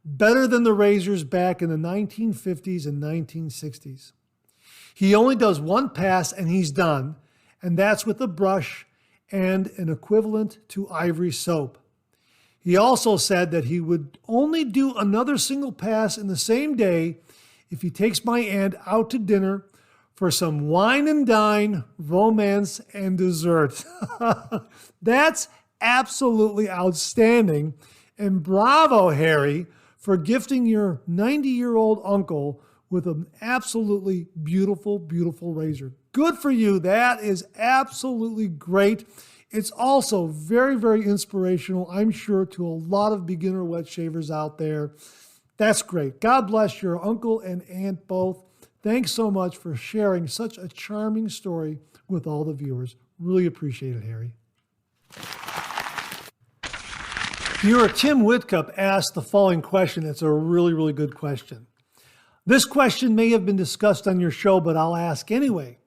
better than the razors back in the 1950s and 1960s. He only does 1 pass and he's done, and that's with a brush and an equivalent to ivory soap. He also said that he would only do another single pass in the same day if he takes my aunt out to dinner for some wine and dine, romance, and dessert. That's absolutely outstanding. And bravo, Harry, for gifting your 90-year-old uncle with an absolutely beautiful, beautiful razor. Good for you. That is absolutely great. It's also very, very inspirational, I'm sure, to a lot of beginner wet shavers out there. That's great. God bless your uncle and aunt both. Thanks so much for sharing such a charming story with all the viewers. Really appreciate it, Harry. Viewer Tim Whitcup asked the following question. It's a really, really good question. This question may have been discussed on your show, but I'll ask anyway.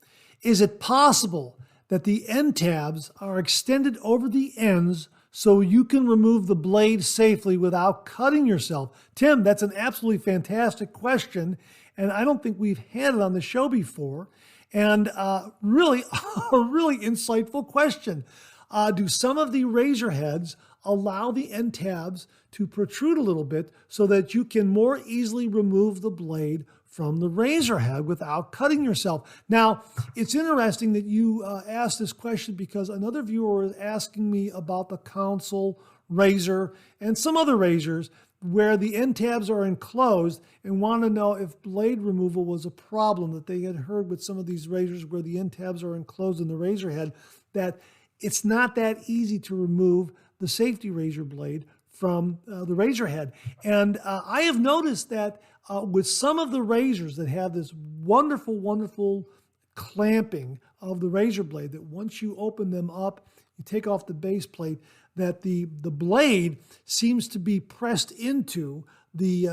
Is it possible that the end tabs are extended over the ends so you can remove the blade safely without cutting yourself? Tim, that's an absolutely fantastic question, and I don't think we've had it on the show before. And really, a really insightful question. Do some of the razor heads allow the end tabs to protrude a little bit so that you can more easily remove the blade from the razor head without cutting yourself. Now, it's interesting that you asked this question because another viewer was asking me about the Council razor and some other razors where the end tabs are enclosed and want to know if blade removal was a problem that they had heard with some of these razors where the end tabs are enclosed in the razor head, that it's not that easy to remove the safety razor blade from the razor head. And I have noticed that with some of the razors that have this wonderful, wonderful clamping of the razor blade, that once you open them up, you take off the base plate, that the blade seems to be pressed into the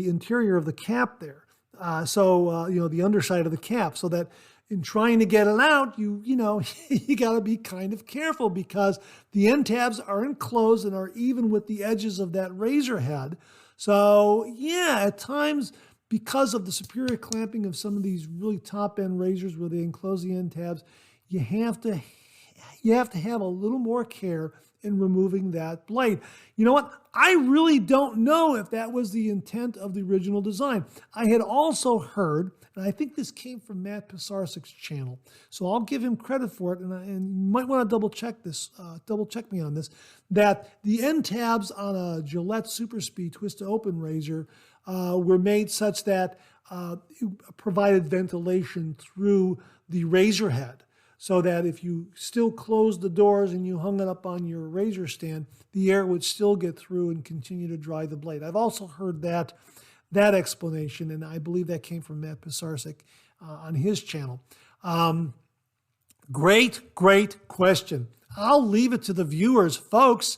interior of the cap there. The underside of the cap, so that in trying to get it out, you got to be kind of careful because the end tabs are enclosed and are even with the edges of that razor head. So yeah, at times, because of the superior clamping of some of these really top end razors where they enclose the end tabs, you have to have a little more care in removing that blade. You know what? I really don't know if that was the intent of the original design. I had also heard, and I think this came from Matt Pisarcik's channel, so I'll give him credit for it, and you might want to double check me on this, that the end tabs on a Gillette Super Speed Twist to Open razor were made such that it provided ventilation through the razor head, so that if you still closed the doors and you hung it up on your razor stand, the air would still get through and continue to dry the blade. I've also heard that explanation, and I believe that came from Matt Pisarcik on his channel. Great question. I'll leave it to the viewers. Folks,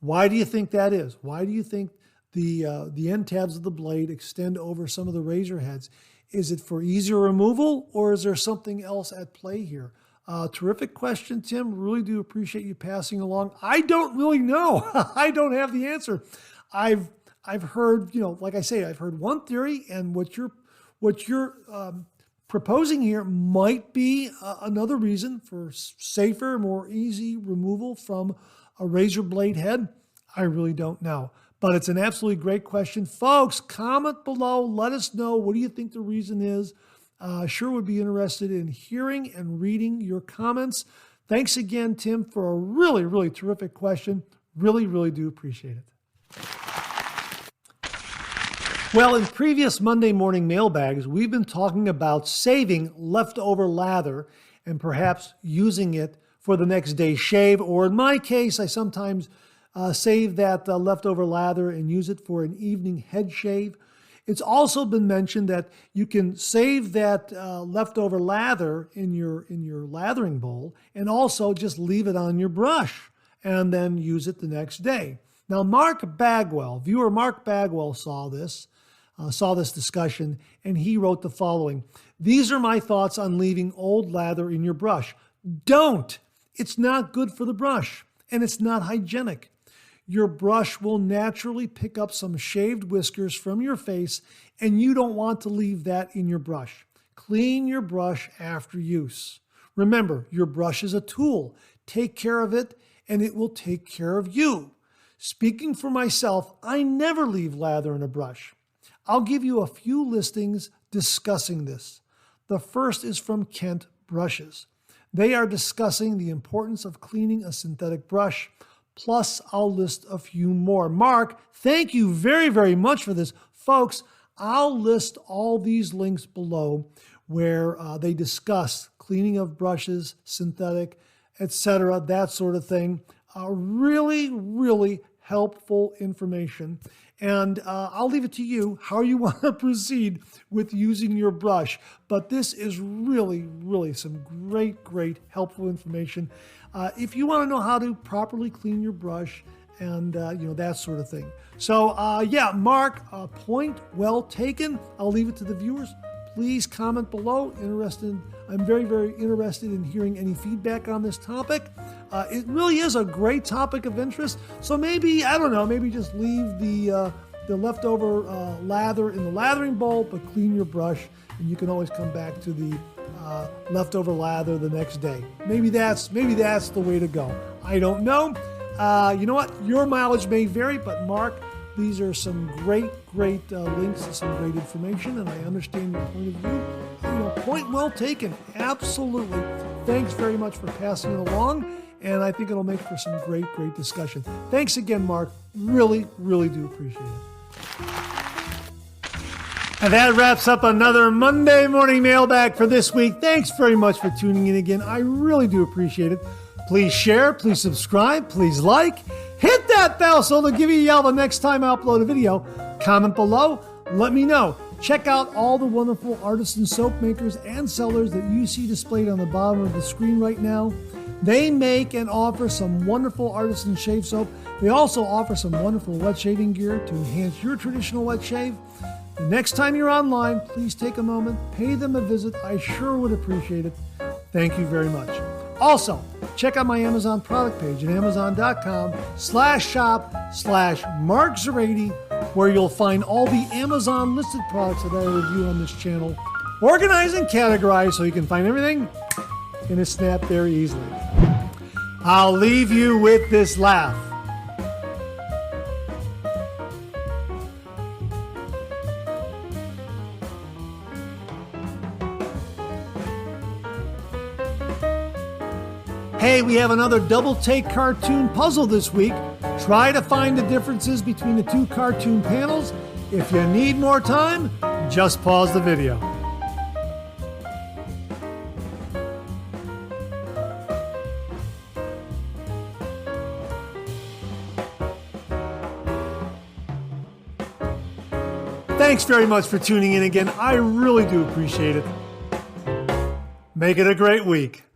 why do you think that is? Why do you think the end tabs of the blade extend over some of the razor heads? Is it for easier removal, or is there something else at play here? Terrific question, Tim. Really do appreciate you passing along. I don't really know. I don't have the answer. I've heard, like I say, I've heard one theory, and what you're proposing here might be another reason for safer, more easy removal from a razor blade head. I really don't know. But it's an absolutely great question. Folks, comment below. Let us know. What do you think the reason is? Sure would be interested in hearing and reading your comments. Thanks again, Tim, for a really, really terrific question. Really, really do appreciate it. Well, in previous Monday morning mailbags, we've been talking about saving leftover lather and perhaps using it for the next day's shave, or in my case, I sometimes save that leftover lather and use it for an evening head shave. It's also been mentioned that you can save that leftover lather in your lathering bowl and also just leave it on your brush and then use it the next day. Now, viewer Mark Bagwell saw this discussion, and he wrote the following: "These are my thoughts on leaving old lather in your brush. Don't! It's not good for the brush, and it's not hygienic. Your brush will naturally pick up some shaved whiskers from your face, and you don't want to leave that in your brush. Clean your brush after use. Remember, your brush is a tool. Take care of it, and it will take care of you. Speaking for myself, I never leave lather in a brush. I'll give you a few listings discussing this. The first is from Kent Brushes. They are discussing the importance of cleaning a synthetic brush. Plus, I'll list a few more." Mark, thank you very, very much for this. Folks, I'll list all these links below where they discuss cleaning of brushes, synthetic, etc., that sort of thing. Really, really helpful information. And I'll leave it to you how you want to proceed with using your brush. But this is really, really some great, great helpful information. If you want to know how to properly clean your brush and that sort of thing. So Mark, point well taken. I'll leave it to the viewers. Please comment below. I'm very, very interested in hearing any feedback on this topic. It really is a great topic of interest. So maybe just leave the leftover lather in the lathering bowl, but clean your brush, and you can always come back to the leftover lather the next day. Maybe that's the way to go. I don't know. You know what? Your mileage may vary, but Mark, these are some great links and some great information, and I understand your point of view. Point well taken. Absolutely. Thanks very much for passing it along, and I think it'll make for some great discussion. Thanks again, Mark. Really do appreciate it. And that wraps up another Monday Morning Mailbag for this week. Thanks very much for tuning in again. I really do appreciate it. Please share, please subscribe, please like. Hit that bell so it'll give you a yell the next time I upload a video. Comment below, let me know. Check out all the wonderful Artisan soap makers and sellers that you see displayed on the bottom of the screen right now. They make and offer some wonderful Artisan shave soap. They also offer some wonderful wet shaving gear to enhance your traditional wet shave. The next time you're online, please take a moment, pay them a visit. I sure would appreciate it. Thank you very much. Also, check out my Amazon product page at amazon.com/shop/MarkZerady, where you'll find all the Amazon listed products that I review on this channel, organized and categorized so you can find everything in a snap very easily. I'll leave you with this laugh. Hey, we have another double take cartoon puzzle this week. Try to find the differences between the two cartoon panels. If you need more time, just pause the video. Thanks very much for tuning in again. I really do appreciate it. Make it a great week.